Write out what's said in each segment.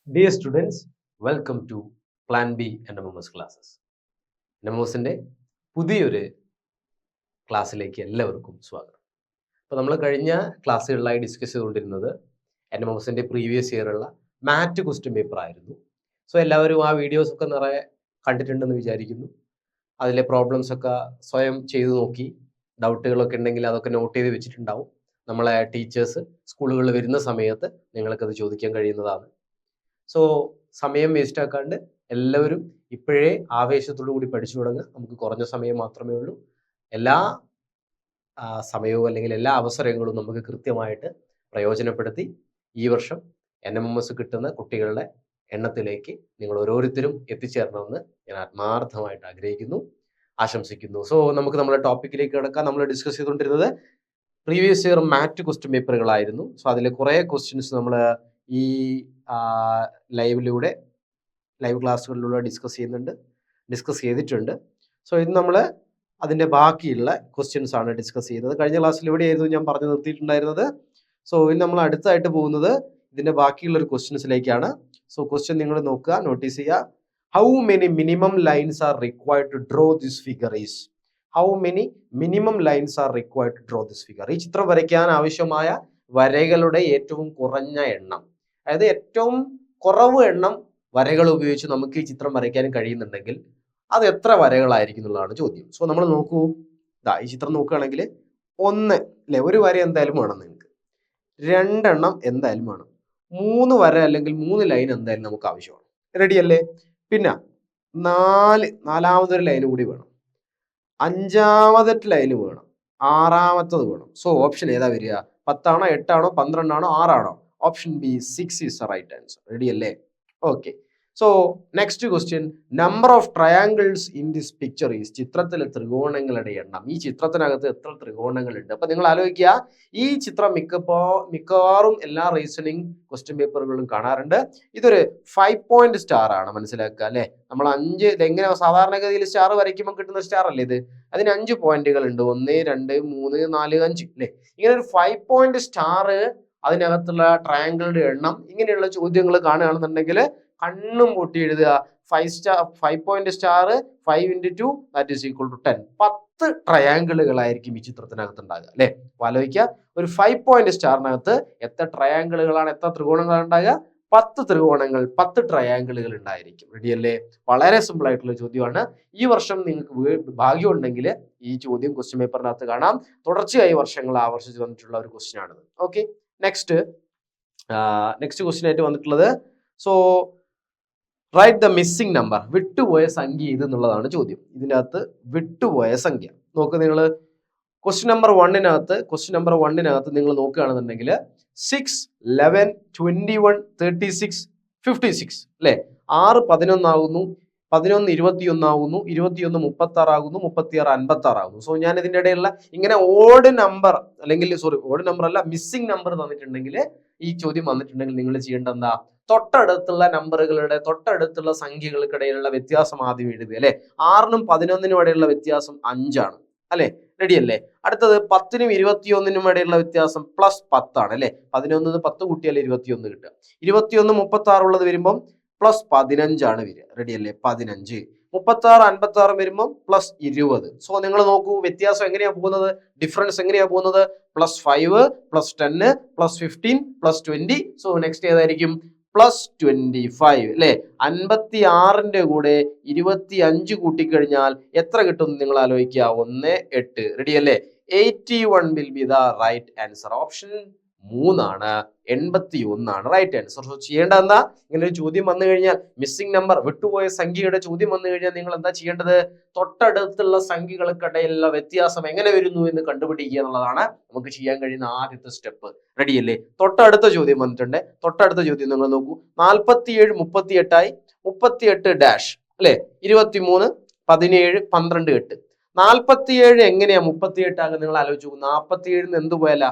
Dear students, welcome to Plan B NMMS classes. NMMSന്റെ പുതിയൊരു ക്ലാസ്സിലേക്ക് എല്ലാവർക്കും സ്വാഗതം. അപ്പോൾ നമ്മൾ കഴിഞ്ഞ ക്ലാസ്സുകളിലായി ഡിസ്കസ് ചെയ്തുകൊണ്ടിരുന്നത് NMMSന്റെ പ്രീവിയസ് ഇയറുള്ള മാറ്റ് ക്വസ്റ്റ്യൻ പേപ്പർ ആയിരുന്നു. സോ എല്ലാവരും ആ വീഡിയോസ് ഒക്കെ നിറയെ കണ്ടിട്ടുണ്ടെന്ന് വിചാരിക്കുന്നു. അതിലെ പ്രോബ്ലംസ് ഒക്കെ സ്വയം ചെയ്തു നോക്കി, ഡൗട്ടുകളൊക്കെ ഉണ്ടെങ്കിൽ അതൊക്കെ നോട്ട് ചെയ്ത് വെച്ചിട്ടുണ്ടാവും. നമ്മളെ ടീച്ചേഴ്സ് സ്കൂളുകളിൽ വരുന്ന സമയത്ത് നിങ്ങൾക്കത് ചോദിക്കാൻ കഴിയുന്നതാണ്. സോ സമയം വേസ്റ്റ് ആക്കാണ്ട് എല്ലാവരും ഇപ്പോഴേ ആവേശത്തോടു കൂടി പഠിച്ചു തുടങ്ങുക. നമുക്ക് കുറഞ്ഞ സമയം മാത്രമേ ഉള്ളൂ. എല്ലാ സമയവും അല്ലെങ്കിൽ എല്ലാ അവസരങ്ങളും നമുക്ക് കൃത്യമായിട്ട് പ്രയോജനപ്പെടുത്തി ഈ വർഷം NMMS കിട്ടുന്ന കുട്ടികളുടെ എണ്ണത്തിലേക്ക് നിങ്ങൾ ഓരോരുത്തരും എത്തിച്ചേരണമെന്ന് ഞാൻ ആത്മാർത്ഥമായിട്ട് ആഗ്രഹിക്കുന്നു, ആശംസിക്കുന്നു. സോ നമുക്ക് നമ്മുടെ ടോപ്പിക്കിലേക്ക് കിടക്കാം. നമ്മൾ ഡിസ്കസ് ചെയ്തുകൊണ്ടിരുന്നത് പ്രീവിയസ് ഇയർ മാറ്റ് ക്വസ്റ്റ്യൻ പേപ്പറുകളായിരുന്നു. സോ അതിലെ കുറേ ക്വസ്റ്റ്യൻസ് നമ്മൾ ഈ ലൈവ് ക്ലാസ്സുകളിലൂടെ ഡിസ്കസ് ചെയ്തിട്ടുണ്ട്. സോ ഇത് നമ്മൾ അതിൻ്റെ ബാക്കിയുള്ള ക്വസ്റ്റ്യൻസ് ആണ് ഡിസ്കസ് ചെയ്യുന്നത്. കഴിഞ്ഞ ക്ലാസ്സിൽ എവിടെയായിരുന്നു ഞാൻ പറഞ്ഞു നിർത്തിയിട്ടുണ്ടായിരുന്നത്? സോ ഇനി നമ്മൾ അടുത്തായിട്ട് പോകുന്നത് ഇതിൻ്റെ ബാക്കിയുള്ള ഒരു ക്വസ്റ്റ്യൻസിലേക്കാണ്. സോ ക്വസ്റ്റ്യൻ നിങ്ങൾ നോക്കുക, നോട്ടീസ് ചെയ്യുക. How many minimum lines are required to draw this figure is? How many minimum lines are required to draw this figure? ഈ ചിത്രം വരയ്ക്കാൻ ആവശ്യമായ വരകളുടെ ഏറ്റവും കുറഞ്ഞ എണ്ണം, അതായത് ഏറ്റവും കുറവ് എണ്ണം വരകൾ ഉപയോഗിച്ച് നമുക്ക് ഈ ചിത്രം വരയ്ക്കാൻ കഴിയുന്നുണ്ടെങ്കിൽ അത് എത്ര വരകളായിരിക്കും എന്നുള്ളതാണ് ചോദ്യം. സോ നമ്മൾ നോക്കൂ, ഈ ചിത്രം നോക്കുകയാണെങ്കിൽ 1 അല്ലെ, ഒരു വര എന്തായാലും വേണം നിങ്ങൾക്ക്, 2 എണ്ണം എന്തായാലും വേണം, 3 വര അല്ലെങ്കിൽ 3 ലൈൻ എന്തായാലും നമുക്ക് ആവശ്യമാണ്. റെഡി അല്ലേ? പിന്നെ 4ാമതൊരു ലൈൻ കൂടി വേണം, 5ാമത്തെ ലൈന് വേണം, 6ാമത്തത് വേണം. സോ ഓപ്ഷൻ ഏതാ വരിക? 10 ആണോ, 8 ആണോ, 12 ആണോ, 6 ആണോ? Option B 6 is the right answer. Ready അല്ലേ? Okay. So next question, number of triangles in this picture is? ചിത്രത്തിലെ ത്രികോണങ്ങളുടെ എണ്ണം. ഈ ചിത്രത്തിനകത്ത് എത്ര ത്രികോണങ്ങളുണ്ട്? അപ്പൊ നിങ്ങൾ ആലോചിക്കുക, ഈ ചിത്രം മിക്കവാറും എല്ലാ റീസണിങ് ക്വസ്റ്റ്യൻ പേപ്പറുകളിലും കാണാറുണ്ട്. ഇതൊരു 5 പോയിന്റ് സ്റ്റാർ ആണ്, മനസ്സിലാക്കുക അല്ലെ. നമ്മൾ 5 ഇതെങ്ങനെ സാധാരണഗതിയിൽ സ്റ്റാർ വരയ്ക്കുമ്പോൾ കിട്ടുന്ന സ്റ്റാർ അല്ലേ ഇത്? അതിന് 5 പോയിന്റുകൾ ഉണ്ട്, 1, 2, 3, 4, 5 അല്ലെ. ഇങ്ങനെ ഒരു 5 പോയിന്റ് സ്റ്റാർ, അതിനകത്തുള്ള ട്രയാങ്കിളുടെ എണ്ണം, ഇങ്ങനെയുള്ള ചോദ്യങ്ങൾ കാണുകയാണെന്നുണ്ടെങ്കിൽ കണ്ണും പൂട്ടി എഴുതുക. 5 point star 5 × 2 that is equal to 10. 10 ട്രയാങ്കിളുകളായിരിക്കും ഈ ചിത്രത്തിനകത്ത് ഉണ്ടാകുക അല്ലെ. ആലോചിക്കുക, ഒരു 5 പോയിന്റ് സ്റ്റാറിനകത്ത് എത്ര ട്രയാങ്കിളുകളാണ്, എത്ര ത്രികോണങ്ങളാണ് ഉണ്ടാകുക? 10 ത്രികോണങ്ങൾ, 10 ട്രയാങ്കിളുകൾ ഉണ്ടായിരിക്കും. റെഡി അല്ലേ? വളരെ സിമ്പിൾ ആയിട്ടുള്ള ചോദ്യമാണ്. ഈ വർഷം നിങ്ങൾക്ക് ഭാഗ്യം ഉണ്ടെങ്കിൽ ഈ ചോദ്യം ക്വസ്റ്റ്യൻ പേപ്പറിനകത്ത് കാണാം. തുടർച്ചയായി വർഷങ്ങൾ ആവർത്തിച്ച് വന്നിട്ടുള്ള ഒരു ക്വസ്റ്റ്യൻ ആണിത്. ഓക്കെ, നെക്സ്റ്റ് ക്വസ്റ്റ്യൻ ആയിട്ട് വന്നിട്ടുള്ളത്, so write the missing number. വിട്ടുപോയ സംഖ്യ ഇത് എന്നുള്ളതാണ് ചോദ്യം. ഇതിൻ്റെ അകത്ത് വിട്ടുപോയ സംഖ്യ നോക്ക് നിങ്ങൾ. ക്വസ്റ്റ്യൻ നമ്പർ 1 നിങ്ങൾ നോക്കുകയാണെന്നുണ്ടെങ്കിൽ 6, 11, 21, 36, 56 അല്ലെ. 6 11 ആകുന്നു, 11 21 ആകുന്നു, 21 36 ആകുന്നു, 36 56 ആകുന്നു. സോ ഞാൻ ഇതിൻ്റെ ഇടയിലുള്ള ഇങ്ങനെ ഓഡ് നമ്പർ അല്ല, മിസ്സിംഗ് നമ്പർ തന്നിട്ടുണ്ടെങ്കിൽ, ഈ ചോദ്യം വന്നിട്ടുണ്ടെങ്കിൽ നിങ്ങൾ ചെയ്യേണ്ടത് എന്താ? തൊട്ടടുത്തുള്ള നമ്പറുകളുടെ, തൊട്ടടുത്തുള്ള സംഖ്യകൾക്കിടയിലുള്ള വ്യത്യാസം ആദ്യം എഴുതുക അല്ലെ. 6നും 11നും ഇടയിലുള്ള വ്യത്യാസം 5 ആണ് അല്ലെ. റെഡി അല്ലേ? അടുത്തത് 10നും 21നും ഇടയിലുള്ള വ്യത്യാസം +10 ആണ് അല്ലെ. 11 10 കൂട്ടിയാൽ 21 കിട്ടുക. 21 36 ഉള്ളത് വരുമ്പം +15 ആണ് വരിക. റെഡി അല്ലേ? 15. 36 56 വരുമ്പം +20. സോ നിങ്ങൾ നോക്കൂ, വ്യത്യാസം എങ്ങനെയാ പോകുന്നത്, ഡിഫറൻസ് എങ്ങനെയാ പോകുന്നത്? +5, +10, +15, +20. സോ നെക്സ്റ്റ് ഏതായിരിക്കും? +25 അല്ലെ. 56ന്റെ കൂടെ 25 കൂട്ടിക്കഴിഞ്ഞാൽ എത്ര കിട്ടും നിങ്ങൾ ആലോചിക്കുക? 1, 8. റെഡി അല്ലേ? 81 will be the right answer. Option 3 ആണ്, 81 ആണ് റൈറ്റ് ആൻസർ. സോ ചെയ്യേണ്ടത് എന്താ? ഇങ്ങനെ ഒരു ചോദ്യം വന്നു കഴിഞ്ഞാൽ, മിസ്സിംഗ് നമ്പർ, വിട്ടുപോയ സംഖ്യയുടെ ചോദ്യം വന്നു കഴിഞ്ഞാൽ നിങ്ങൾ എന്താ ചെയ്യേണ്ടത്? തൊട്ടടുത്തുള്ള സംഖ്യകൾക്കിടയിലുള്ള വ്യത്യാസം എങ്ങനെ വരുന്നു എന്ന് കണ്ടുപിടിക്കുക എന്നുള്ളതാണ് നമുക്ക് ചെയ്യാൻ കഴിയുന്ന ആദ്യത്തെ സ്റ്റെപ്പ്. റെഡി അല്ലേ? തൊട്ടടുത്ത ചോദ്യം വന്നിട്ടുണ്ട്. തൊട്ടടുത്ത ചോദ്യം നിങ്ങൾ നോക്കൂ. 47 38 38 ഡാഷ് അല്ലെ. 23 17 12 8. 47 എങ്ങനെയാ 38 ആകുക? നിങ്ങൾ ആലോചിച്ച് നോക്കൂ. 47 എന്ത് പോയല്ല?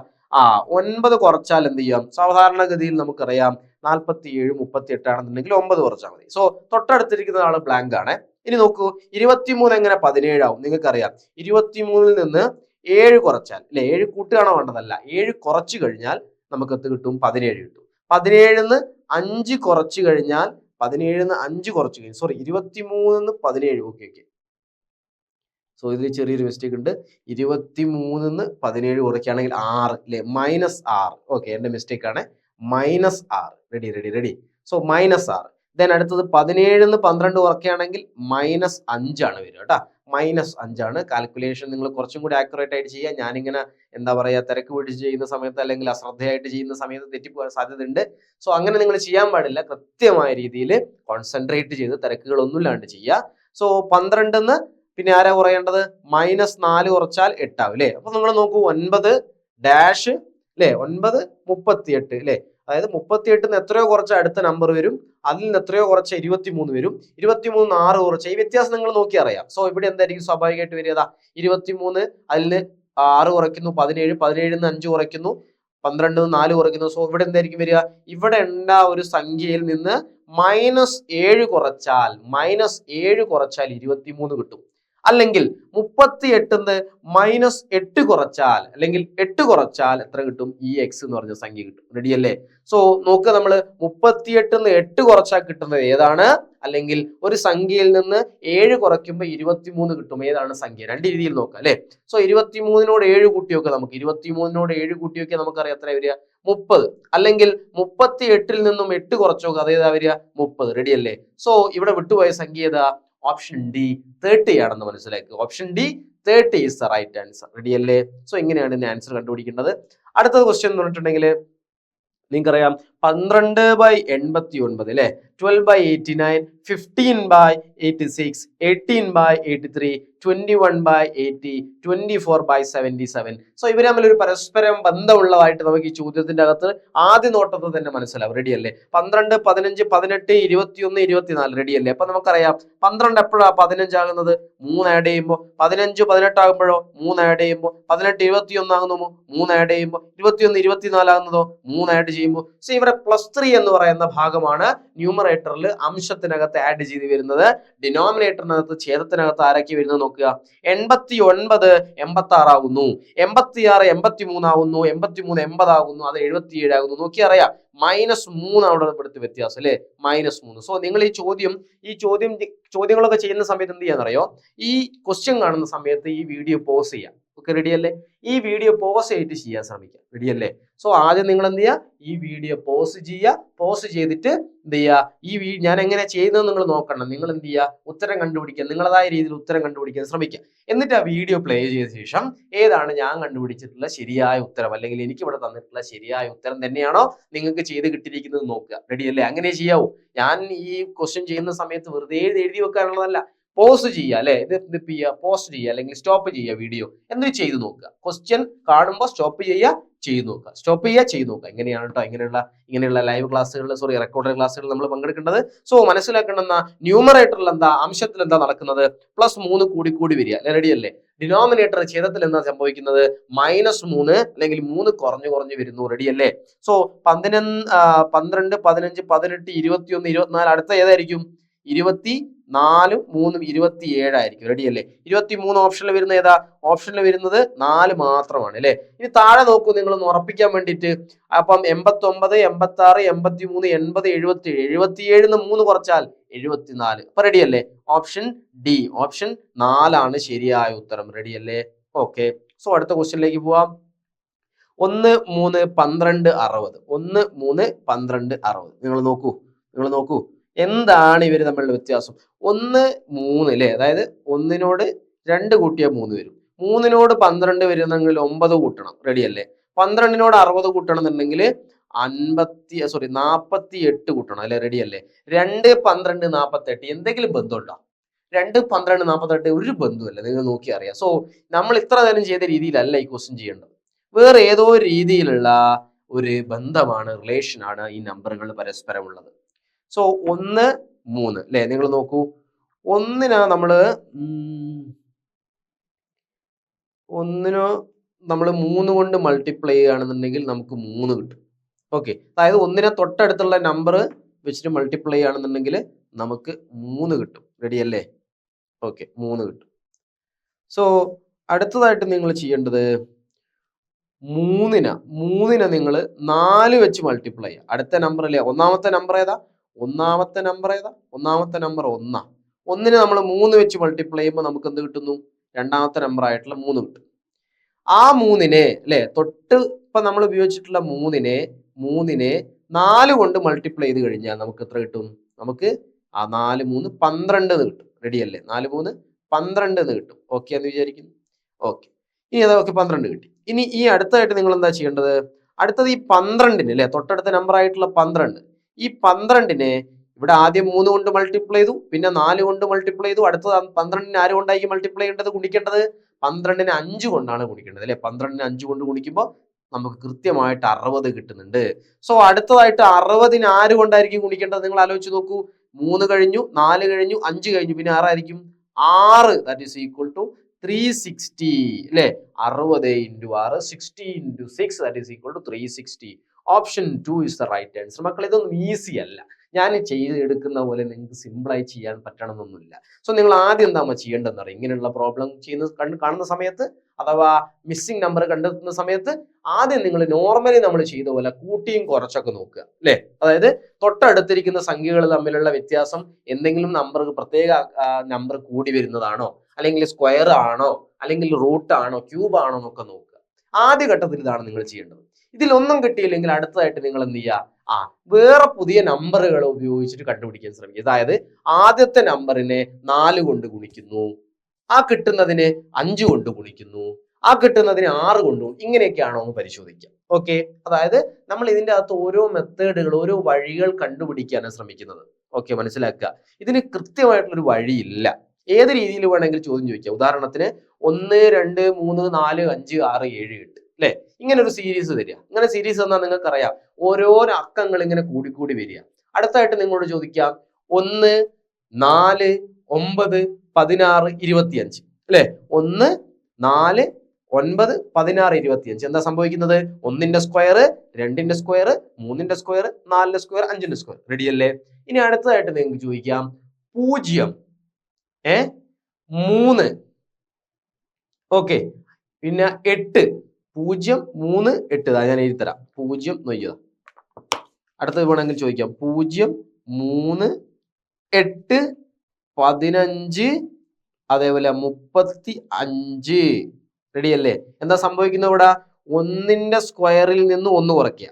9 കുറച്ചാൽ എന്ത് ചെയ്യാം? സാധാരണഗതിയിൽ നമുക്കറിയാം 47 38 ആണെന്നുണ്ടെങ്കിൽ 9 കുറച്ചാൽ മതി. സോ തൊട്ടടുത്തിരിക്കുന്ന ആള് ബ്ലാങ്ക് ആണ്. ഇനി നോക്കൂ, 23 എങ്ങനെ 17 ആവും? നിങ്ങൾക്കറിയാം, 23ൽ നിന്ന് 7 കുറച്ചാൽ അല്ലെ, 7 കൂട്ടുകയാണോ വേണ്ടതല്ല, 7 കുറച്ചു കഴിഞ്ഞാൽ നമുക്ക് എന്ത് കിട്ടും? 17 കിട്ടും. 17ന്ന് 5 കുറച്ച് കഴിഞ്ഞാൽ 17 5 കുറച്ച് കഴിഞ്ഞു, സോറി 23 17. ഓക്കെ ഓക്കെ, സോ ഇതിൽ ചെറിയൊരു മിസ്റ്റേക്ക് ഉണ്ട്. 23 17 കുറയ്ക്കുകയാണെങ്കിൽ 6 അല്ലെ, -6. ഓക്കെ, എന്റെ മിസ്റ്റേക്ക് ആണ്, -6. Ready ready ready. So -6. Then അടുത്തത് 17 12 കുറയ്ക്കുകയാണെങ്കിൽ -5 ആണ് വരിക കേട്ടോ. -5 ആണ്. കാൽക്കുലേഷൻ നിങ്ങൾ കുറച്ചും കൂടി ആക്യുറേറ്റ് ആയിട്ട് ചെയ്യുക. ഞാനിങ്ങനെ എന്താ പറയുക, തിരക്ക് പിടിച്ച് ചെയ്യുന്ന സമയത്ത് അല്ലെങ്കിൽ അശ്രദ്ധയായിട്ട് ചെയ്യുന്ന സമയത്ത് തെറ്റിപ്പോകാൻ സാധ്യതയുണ്ട്. സോ അങ്ങനെ നിങ്ങൾ ചെയ്യാൻ പാടില്ല. കൃത്യമായ രീതിയിൽ കോൺസെൻട്രേറ്റ് ചെയ്ത് തിരക്കുകളൊന്നും ഇല്ലാണ്ട് ചെയ്യുക. സോ 12 പിന്നെ ആരാ കുറയേണ്ടത്? -4 കുറച്ചാൽ 8 ആവും അല്ലെ. അപ്പൊ നിങ്ങൾ നോക്കൂ, 9 ഡാഷ് അല്ലെ, 9 38 അല്ലെ. അതായത് 38 എത്രയോ കുറച്ച് അടുത്ത നമ്പർ വരും, അതിൽ നിന്ന് എത്രയോ കുറച്ച് 23 വരും. 23 6 കുറച്ച്, ഈ വ്യത്യാസം നിങ്ങൾ നോക്കി അറിയാം. സോ ഇവിടെ എന്തായിരിക്കും സ്വാഭാവികമായിട്ട് വരിക? 23 അതിൽ നിന്ന് 6 കുറയ്ക്കുന്നു 17, 17 5 കുറയ്ക്കുന്നു 12 4 കുറയ്ക്കുന്നു. സോ ഇവിടെ എന്തായിരിക്കും വരിക? ഇവിടെ ഉണ്ട ഒരു സംഖ്യയിൽ നിന്ന് -7 കുറച്ചാൽ 23 കിട്ടും. അല്ലെങ്കിൽ 38 -8 കുറച്ചാൽ അല്ലെങ്കിൽ 8 കുറച്ചാൽ എത്ര കിട്ടും? ഈ x എന്ന് പറഞ്ഞ സംഖ്യ കിട്ടും. റെഡി അല്ലേ? സോ നോക്കുക, നമ്മൾ 38 8 കുറച്ചാൽ കിട്ടുന്നത് ഏതാണ്? അല്ലെങ്കിൽ ഒരു സംഖ്യയിൽ നിന്ന് 7 കുറയ്ക്കുമ്പോൾ 23 കിട്ടും. ഏതാണ് സംഖ്യ? രണ്ട് രീതിയിൽ നോക്കാം അല്ലെ. സോ 23 7 കൂട്ടി നോക്കുക. നമുക്ക് 23 7 കൂട്ടി നോക്കിയാൽ നമുക്കറിയാം എത്ര വരിക? 30. അല്ലെങ്കിൽ 38 നിന്നും 8 കുറച്ച് നോക്കുക, അതേതാ വരിക? 30. റെഡി അല്ലേ? സോ ഇവിടെ വിട്ടുപോയ സംഖ്യ ഏതാ? ഓപ്ഷൻ ഡി 30 ആണെന്ന് മനസ്സിലാക്കുക. Option D 30 is the right answer. Ready അല്ലേ? സോ ഇങ്ങനെയാണ് ഇതിന്റെ ആൻസർ കണ്ടുപിടിക്കേണ്ടത്. അടുത്ത ക്വസ്റ്റ്യൻ എന്ന് പറഞ്ഞിട്ടുണ്ടെങ്കിൽ നിങ്ങൾക്കറിയാം 12/89 അല്ലെ, 12/89, 15/86, 18/83, 21/80, 24/77. സോ ഇവർ തമ്മിൽ ഒരു പരസ്പരം ബന്ധമുള്ളതായിട്ട് നമുക്ക് ഈ ചോദ്യത്തിന്റെ അകത്ത് ആദ്യ നോട്ടത്തിൽ തന്നെ മനസ്സിലാവും. റെഡി അല്ലേ? 12 15 18 21 24. റെഡി അല്ലേ? അപ്പൊ നമുക്കറിയാം 12 എപ്പോഴാ 15 ആകുന്നത്? 3 ആഡ് ചെയ്യുമ്പോൾ. 15 18 ആകുമ്പോഴോ? 3 ആഡ് ചെയ്യുമ്പോൾ. 18 21 ആകുന്നു 3 ആഡ് ചെയ്യുമ്പോൾ. 21 24 ആകുന്നതോ? 3 ആഡ് ചെയ്യുമ്പോൾ. സോ ഇവിടെ +3 എന്ന് പറയുന്ന ഭാഗമാണ് ന്യൂമറേറ്ററിൽ അംശത്തിനകത്ത് ആഡ് ചെയ്ത് വരുന്നത്. ഡിനോമിനേറ്ററിനകത്ത് ഛേദത്തിനകത്ത് ആരൊക്കെ വരുന്നത് നോക്കുക. 89 86 ആകുന്നു, 86 83 ആകുന്നു, 83 80 ആകുന്നു, അത് 77 ആകുന്നു. നോക്കി അറിയാം, -3 അവിടെ ഇവിടുത്തെ വ്യത്യാസം അല്ലെ, -3. സോ നിങ്ങൾ ഈ ചോദ്യങ്ങളൊക്കെ ചെയ്യുന്ന സമയത്ത് എന്ത് ചെയ്യാന്നറിയോ? ഈ ക്വസ്റ്റ്യൻ കാണുന്ന സമയത്ത് ഈ വീഡിയോ പോസ് ചെയ്യാം. ഓക്കെ, റെഡി അല്ലേ? ഈ വീഡിയോ പോസ് ചെയ്തിട്ട് ചെയ്യാൻ ശ്രമിക്കാം. റെഡി അല്ലേ? സോ ആദ്യം നിങ്ങൾ എന്ത് ചെയ്യുക? ഈ വീഡിയോ പോസ് ചെയ്യുക. പോസ് ചെയ്തിട്ട് എന്ത് ചെയ്യുക? ഞാൻ എങ്ങനെ ചെയ്യുന്നത് നിങ്ങൾ നോക്കണം. നിങ്ങൾ എന്ത് ചെയ്യുക? ഉത്തരം കണ്ടുപിടിക്കുക. നിങ്ങളതായ രീതിയിൽ ഉത്തരം കണ്ടുപിടിക്കാൻ ശ്രമിക്കുക. എന്നിട്ട് ആ വീഡിയോ പ്ലേ ചെയ്ത ശേഷം ഏതാണ് ഞാൻ കണ്ടുപിടിച്ചിട്ടുള്ള ശരിയായ ഉത്തരം, അല്ലെങ്കിൽ എനിക്ക് ഇവിടെ തന്നിട്ടുള്ള ശരിയായ ഉത്തരം തന്നെയാണോ നിങ്ങൾക്ക് ചെയ്ത് കിട്ടിയിരിക്കുന്നത് നോക്കുക. റെഡി അല്ലേ? അങ്ങനെ ചെയ്യാവൂ. ഞാൻ ഈ ക്വസ്റ്റ്യൻ ചെയ്യുന്ന സമയത്ത് വെറുതെ എഴുതി വെക്കാനുള്ളതല്ല. പോസ് ചെയ്യുക അല്ലെ, ഇത് പോസ്റ്റ് ചെയ്യുക അല്ലെങ്കിൽ സ്റ്റോപ്പ് ചെയ്യുക വീഡിയോ, എന്നിട്ട് ചെയ്തു നോക്കുക. ക്വസ്റ്റ്യൻ കാണുമ്പോൾ സ്റ്റോപ്പ് ചെയ്യുക, ചെയ്തു നോക്കുക, സ്റ്റോപ്പ് ചെയ്യുക, ചെയ്തു നോക്കുക. ഇങ്ങനെയാണ് കേട്ടോ ഇങ്ങനെയുള്ള ലൈവ് ക്ലാസ്സുകളിൽ, റെക്കോർഡഡ് ക്ലാസ്സുകളിൽ നമ്മൾ പങ്കെടുക്കേണ്ടത്. സോ മനസ്സിലാക്കേണ്ടുന്ന ന്യൂമറേറ്ററിൽ എന്താ, അംശത്തിൽ എന്താ നടക്കുന്നത്? +3 കൂടി വരിക. റെഡി അല്ലേ? ഡിനോമിനേറ്റർ ഛേദത്തിൽ എന്താ സംഭവിക്കുന്നത്? -3 അല്ലെങ്കിൽ 3 കുറഞ്ഞു വരുന്നു. റെഡി അല്ലേ? സോ 12 15 18 21 24 അടുത്ത ഏതായിരിക്കും? 24 3 27 ആയിരിക്കും. റെഡി അല്ലേ? 23 ഓപ്ഷനിൽ വരുന്ന ഏതാ? ഓപ്ഷനിൽ വരുന്നത് 4 മാത്രമാണ് അല്ലെ. ഇനി താഴെ നോക്കൂ, നിങ്ങളൊന്ന് ഉറപ്പിക്കാൻ വേണ്ടിയിട്ട്. അപ്പം 89 86 83 80 77, 77 3 കുറച്ചാൽ 74. അപ്പൊ റെഡി അല്ലേ? ഓപ്ഷൻ ഡി, ഓപ്ഷൻ 4 ആണ് ശരിയായ ഉത്തരം. റെഡി അല്ലേ? ഓക്കെ, സോ അടുത്ത ക്വസ്റ്റ്യനിലേക്ക് പോവാം. 1 3 12 60. 1 3 12 60. നിങ്ങൾ നോക്കൂ എന്താണ് ഇവര് തമ്മിലുള്ള വ്യത്യാസം? 1 3 അല്ലെ, അതായത് 1നോട് 2 കൂട്ടിയാൽ 3 വരും. 3നോട് 12 വരുന്നെങ്കിൽ 9 കൂട്ടണം. റെഡി അല്ലേ? 12നോട് 60 കൂട്ടണം എന്നുണ്ടെങ്കിൽ 48 കൂട്ടണം അല്ലെ. റെഡി അല്ലേ? 2 12 48. എന്തെങ്കിലും ബന്ധമുണ്ടോ? 2 12 48 ഒരു ബന്ധുവല്ല. നിങ്ങൾ നോക്കി അറിയാം. സോ നമ്മൾ ഇത്ര നേരം ചെയ്ത രീതിയിലല്ല ഈ ക്വസ്റ്റ്യൻ ചെയ്യേണ്ടത്. വേറെ ഏതോ രീതിയിലുള്ള ഒരു ബന്ധമാണ്, റിലേഷൻ ആണ് ഈ നമ്പറുകൾ പരസ്പരം ഉള്ളത്. സോ 1 3 അല്ലെ, നിങ്ങൾ നോക്കൂ. 1 നമ്മൾ 3 കൊണ്ട് മൾട്ടിപ്ലൈ ചെയ്യുകയാണെന്നുണ്ടെങ്കിൽ നമുക്ക് 3 കിട്ടും. ഓക്കെ, അതായത് 1നെ തൊട്ടടുത്തുള്ള നമ്പർ വെച്ചിട്ട് മൾട്ടിപ്ലൈ ചെയ്യുകയാണെന്നുണ്ടെങ്കിൽ നമുക്ക് 3 കിട്ടും. റെഡി അല്ലേ? ഓക്കെ, 3 കിട്ടും. സോ അടുത്തതായിട്ട് നിങ്ങൾ ചെയ്യേണ്ടത് മൂന്നിനെ നിങ്ങൾ 4 വെച്ച് മൾട്ടിപ്ലൈ ചെയ്യുക. അടുത്ത നമ്പർ അല്ലേ? ഒന്നാമത്തെ നമ്പർ ഏതാ? ഒന്നാമത്തെ നമ്പർ 1. ഒന്നിനെ നമ്മൾ 3 വെച്ച് മൾട്ടിപ്ലൈ ചെയ്യുമ്പോൾ നമുക്ക് എന്ത് കിട്ടുന്നു? രണ്ടാമത്തെ നമ്പർ ആയിട്ടുള്ള 3 കിട്ടും. ആ 3നെ അല്ലെ തൊട്ട് ഇപ്പൊ നമ്മൾ ഉപയോഗിച്ചിട്ടുള്ള 3നെ 4 കൊണ്ട് മൾട്ടിപ്ലൈ ചെയ്ത് കഴിഞ്ഞാൽ നമുക്ക് എത്ര കിട്ടും? നമുക്ക് ആ 4 3 12 എന്ന് കിട്ടും. റെഡി അല്ലേ? 4 3 12 എന്ന് കിട്ടും. ഓക്കെ എന്ന് വിചാരിക്കുന്നു. ഓക്കെ, ഇനി അതാ ഓക്കെ 12 കിട്ടി. ഇനി ഈ അടുത്തായിട്ട് നിങ്ങൾ എന്താ ചെയ്യേണ്ടത്? അടുത്തത് ഈ 12ന് അല്ലെ തൊട്ടടുത്ത നമ്പർ ആയിട്ടുള്ള 12, ഈ 12നെ ഇവിടെ ആദ്യം 3 കൊണ്ട് മൾട്ടിപ്ലൈ ചെയ്തു, പിന്നെ 4 കൊണ്ട് മൾട്ടിപ്ലൈ ചെയ്തു. അടുത്തത് 12നെ ആര് കൊണ്ടായിരിക്കും മൾട്ടിപ്ലൈ ചെയ്യേണ്ടത്? ഗുണിക്കേണ്ടത് 12നെ 5 കൊണ്ടാണ് ഗുണിക്കേണ്ടത് അല്ലെ? 12നെ 5 കൊണ്ട് ഗുണിക്കുമ്പോൾ നമുക്ക് കൃത്യമായിട്ട് 60 കിട്ടുന്നുണ്ട്. സോ അടുത്തതായിട്ട് 60ന് ആര് കൊണ്ടായിരിക്കും ഗുണിക്കേണ്ടത്? നിങ്ങൾ ആലോചിച്ച് നോക്കൂ. 3 കഴിഞ്ഞു, 4 കഴിഞ്ഞു, 5 കഴിഞ്ഞു, പിന്നെ ആറായിരിക്കും? 6. ദാറ്റ് ഈസ് ഈക്വൽ ടു 360 അല്ലെ? 60 × 6 60 × 6 that is equal to 360. Option 2 is the right answer. മക്കൾ, ഇതൊന്നും ഈസി അല്ല. ഞാൻ ചെയ്തെടുക്കുന്ന പോലെ നിങ്ങൾക്ക് സിമ്പിളായി ചെയ്യാൻ പറ്റണമെന്നൊന്നുമില്ല. സോ നിങ്ങൾ ആദ്യം എന്താ ചെയ്യേണ്ടതെന്ന് അറിയാം. ഇങ്ങനെയുള്ള പ്രോബ്ലം കാണുന്ന സമയത്ത് അഥവാ മിസ്സിംഗ് നമ്പർ കണ്ടെത്തുന്ന സമയത്ത് ആദ്യം നിങ്ങൾ നോർമലി നമ്മൾ ചെയ്ത പോലെ കൂട്ടിയും കുറച്ചൊക്കെ നോക്കുക അല്ലെ? അതായത് തൊട്ടടുത്തിരിക്കുന്ന സംഖ്യകൾ തമ്മിലുള്ള വ്യത്യാസം എന്തെങ്കിലും നമ്പർക്ക് പ്രത്യേക നമ്പർ കൂടി വരുന്നതാണോ, അല്ലെങ്കിൽ സ്ക്വയർ ആണോ, അല്ലെങ്കിൽ റൂട്ട് ആണോ, ക്യൂബ് ആണോ എന്നൊക്കെ നോക്കുക. ആദ്യ ഘട്ടത്തിൽ ഇതാണ് നിങ്ങൾ ചെയ്യേണ്ടത്. ഇതിലൊന്നും കിട്ടിയില്ലെങ്കിൽ അടുത്തതായിട്ട് നിങ്ങൾ എന്ത് ചെയ്യുക? വേറെ പുതിയ നമ്പറുകൾ ഉപയോഗിച്ചിട്ട് കണ്ടുപിടിക്കാൻ ശ്രമിക്കുക. അതായത് ആദ്യത്തെ നമ്പറിനെ 4 കൊണ്ട് ഗുണിക്കുന്നു, ആ കിട്ടുന്നതിന് 5 കൊണ്ട് ഗുണിക്കുന്നു, ആ കിട്ടുന്നതിന് 6 കൊണ്ട്, ഇങ്ങനെയൊക്കെയാണോ എന്ന് പരിശോധിക്കാം. ഓക്കെ, അതായത് നമ്മൾ ഇതിന്റെ അകത്ത് ഓരോ മെത്തേഡുകൾ, ഓരോ വഴികൾ കണ്ടുപിടിക്കാനാണ് ശ്രമിക്കുന്നത്. ഓക്കെ, മനസ്സിലാക്കുക. ഇതിന് കൃത്യമായിട്ടുള്ളൊരു വഴിയില്ല. ഏത് രീതിയിൽ വേണമെങ്കിൽ ചോദ്യം ചോദിക്കാം. ഉദാഹരണത്തിന് 1 2 3 4 5 6 7 8 അല്ലെ? ഇങ്ങനെ ഒരു സീരീസ് തരിക. ഇങ്ങനെ സീരീസ് തന്നാൽ നിങ്ങൾക്ക് അറിയാം ഓരോരോ അക്കങ്ങൾ ഇങ്ങനെ കൂടിക്കൂടി വരിക. അടുത്തായിട്ട് നിങ്ങളോട് ചോദിക്കാം 1 4 9 16 25 അല്ലെ? 1 4 9 16 25. എന്താ സംഭവിക്കുന്നത്? 1ന്റെ സ്ക്വയർ, 2ന്റെ സ്ക്വയർ, 3ന്റെ സ്ക്വയർ, 4ന്റെ സ്ക്വയർ, 5ന്റെ സ്ക്വയർ. റെഡി അല്ലേ? ഇനി അടുത്തതായിട്ട് നിങ്ങൾക്ക് ചോദിക്കാം 0 3 ഓക്കെ, പിന്നെ 8 0 3 8. ഞാൻ എഴുതി തരാം. 0 നോക്കിയതാ. അടുത്തത് വേണമെങ്കിൽ ചോദിക്കാം 0 3 8 15 അതേപോലെ 35. റെഡി അല്ലേ? എന്താ സംഭവിക്കുന്നത് ഇവിടെ? 1ന്റെ സ്ക്വയറിൽ നിന്ന് 1 കുറയ്ക്കുക,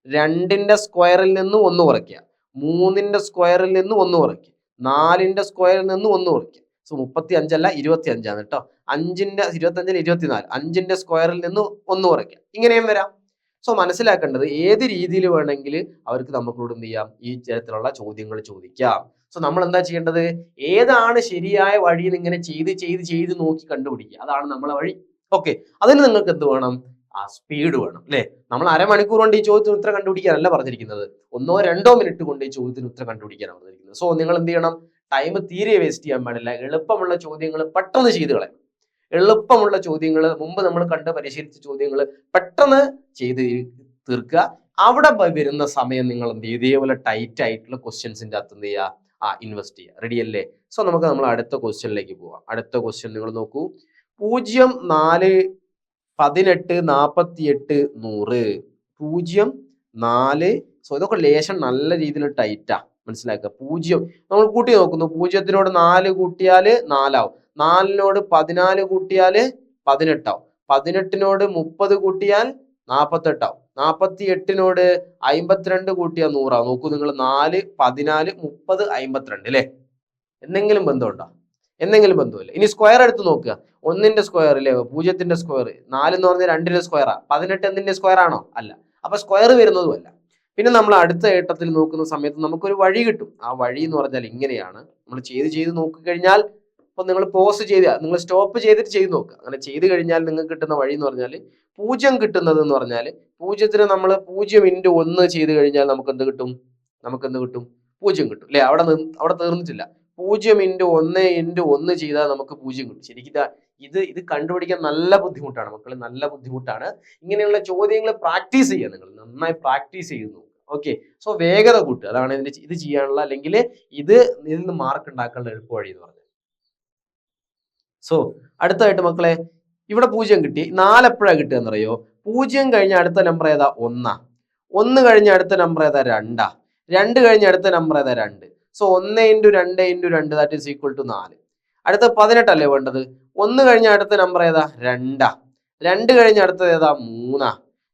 2ന്റെ സ്ക്വയറിൽ നിന്ന് 1 കുറയ്ക്കുക, 3ന്റെ സ്ക്വയറിൽ നിന്ന് 1 കുറയ്ക്കുക, 4ന്റെ സ്ക്വയറിൽ നിന്ന് 1 കുറയ്ക്കുക. സോ 35 അല്ല 25 ആണ് കേട്ടോ. 5ന്റെ 25 24, 5ന്റെ സ്ക്വയറിൽ നിന്ന് 1 കുറയ്ക്കുക. ഇങ്ങനെയും വരാം. സോ മനസ്സിലാക്കേണ്ടത് ഏത് രീതിയിൽ വേണമെങ്കിൽ അവർക്ക് നമുക്കോട് എന്ത് ചെയ്യാം? ഈ തരത്തിലുള്ള ചോദ്യങ്ങൾ ചോദിക്കാം. സോ നമ്മൾ എന്താ ചെയ്യേണ്ടത്? ഏതാണ് ശരിയായ വഴി എന്ന് ഇങ്ങനെ ചെയ്ത് നോക്കി കണ്ടുപിടിക്കുക. അതാണ് നമ്മളെ വഴി. ഓക്കെ, അതിന് നിങ്ങൾക്ക് എന്ത് വേണം? സ്പീഡ് വേണം അല്ലെ? നമ്മൾ അരമണിക്കൂർ കൊണ്ട് ഈ ചോദ്യത്തിന് ഉത്തരം കണ്ടുപിടിക്കാനല്ല പറഞ്ഞിരിക്കുന്നത്. 1 2 മിനിറ്റ് കൊണ്ട് ഈ ചോദ്യത്തിന് ഉത്തരം കണ്ടുപിടിക്കാനാണ് പറഞ്ഞിരിക്കുന്നത്. സോ നിങ്ങൾ എന്ത് ചെയ്യണം? ടൈം തീരെ വേസ്റ്റ് ചെയ്യാൻ പാടില്ല. എളുപ്പമുള്ള ചോദ്യങ്ങൾ പെട്ടെന്ന് ചെയ്ത് കളയാം. എളുപ്പമുള്ള ചോദ്യങ്ങൾ, മുമ്പ് നമ്മൾ പരിശീലിച്ച ചോദ്യങ്ങൾ പെട്ടെന്ന് ചെയ്ത് തീർക്കുക. അവിടെ വരുന്ന സമയം നിങ്ങൾ എന്ത് ചെയ്യുക? ഇതേപോലെ ടൈറ്റ് ആയിട്ടുള്ള ക്വസ്റ്റ്യൻസിന്റെ അകത്ത് എന്ത് ചെയ്യുക? ഇൻവെസ്റ്റ് ചെയ്യുക. റെഡി അല്ലേ? സോ നമുക്ക് നമ്മൾ അടുത്ത ക്വസ്റ്റ്യനിലേക്ക് പോവാം. അടുത്ത ക്വസ്റ്റ്യൻ നിങ്ങൾ നോക്കൂ. 0 4 18 48 100 0 4. സോ ഇതൊക്കെ ലേശം നല്ല രീതിയിൽ ടൈറ്റാ, മനസ്സിലാക്കുക. 0 നമ്മൾ കൂട്ടി നോക്കുന്നു. 0നോട് 4 കൂട്ടിയാൽ 4 ആവും. 4നോട് 14 കൂട്ടിയാൽ 18 ആവും. 18നോട് 30 കൂട്ടിയാൽ 48 ആവും. 48നോട് 52 കൂട്ടിയാൽ 100 ആവും. നോക്കൂ നിങ്ങൾ, 4 14 30 52 അല്ലെ? എന്തെങ്കിലും ബന്ധമുണ്ടോ? എന്തെങ്കിലും ബന്ധമില്ല. ഇനി സ്ക്വയർ എടുത്ത് നോക്കുക. 1ന്റെ സ്ക്വയർ അല്ലേ? 0ന്റെ സ്ക്വയർ. 4 എന്ന് പറഞ്ഞാൽ 2ന്റെ സ്ക്വയറാ. 18 എന്തിന്റെ സ്ക്വയർ ആണോ? അല്ല. അപ്പൊ സ്ക്വയർ വരുന്നതുമല്ല. പിന്നെ നമ്മൾ അടുത്ത ഘട്ടത്തിൽ നോക്കുന്ന സമയത്ത് നമുക്കൊരു വഴി കിട്ടും. ആ വഴി എന്ന് പറഞ്ഞാൽ ഇങ്ങനെയാണ്. നമ്മൾ ചെയ്ത് നോക്കിക്കഴിഞ്ഞാൽ, ഇപ്പൊ നിങ്ങൾ പോസ്റ്റ് ചെയ്താൽ, നിങ്ങൾ സ്റ്റോപ്പ് ചെയ്തിട്ട് ചെയ്ത് നോക്കുക. അങ്ങനെ ചെയ്ത് കഴിഞ്ഞാൽ നിങ്ങൾക്ക് കിട്ടുന്ന വഴി എന്ന് പറഞ്ഞാൽ 0 കിട്ടുന്നത് എന്ന് പറഞ്ഞാൽ 0ന് നമ്മൾ 0 × 1 ചെയ്ത് കഴിഞ്ഞാൽ നമുക്ക് എന്ത് കിട്ടും? 0 കിട്ടും അല്ലെ? അവിടെ തീർന്നിട്ടില്ല. 0 × 1 × 1 ചെയ്താൽ നമുക്ക് 0 കിട്ടും. ശരിക്കും ഇത് കണ്ടുപിടിക്കാൻ നല്ല ബുദ്ധിമുട്ടാണ് മക്കളെ, നല്ല ബുദ്ധിമുട്ടാണ്. ഇങ്ങനെയുള്ള ചോദ്യങ്ങൾ പ്രാക്ടീസ് ചെയ്യുക. നിങ്ങൾ നന്നായി പ്രാക്ടീസ് ചെയ്യുന്നു. ഓക്കെ, സോ വേഗത കൂട്ടുക. അതാണ് ഇത് ചെയ്യാനുള്ള, അല്ലെങ്കിൽ ഇതിൽ നിന്ന് മാർക്ക് ഉണ്ടാക്കാനുള്ള എളുപ്പ വഴി എന്ന് പറഞ്ഞത്. സോ അടുത്തായിട്ട് മക്കളെ, ഇവിടെ 0 കിട്ടി. 4 എപ്പോഴാണ് കിട്ടുക എന്നറിയോ? 0 കഴിഞ്ഞ അടുത്ത നമ്പർ ഏതാ? 1. 1 കഴിഞ്ഞ അടുത്ത നമ്പർ ഏതാ? 2. 2 കഴിഞ്ഞ അടുത്ത നമ്പർ ഏതാ? 2. So 1 × 2 × 2 that is equal to 4. അടുത്ത 18 അല്ലേ വേണ്ടത്? 1 കഴിഞ്ഞ അടുത്ത നമ്പർ ഏതാ? 2. 2 കഴിഞ്ഞ അടുത്തത് ഏതാ? 3.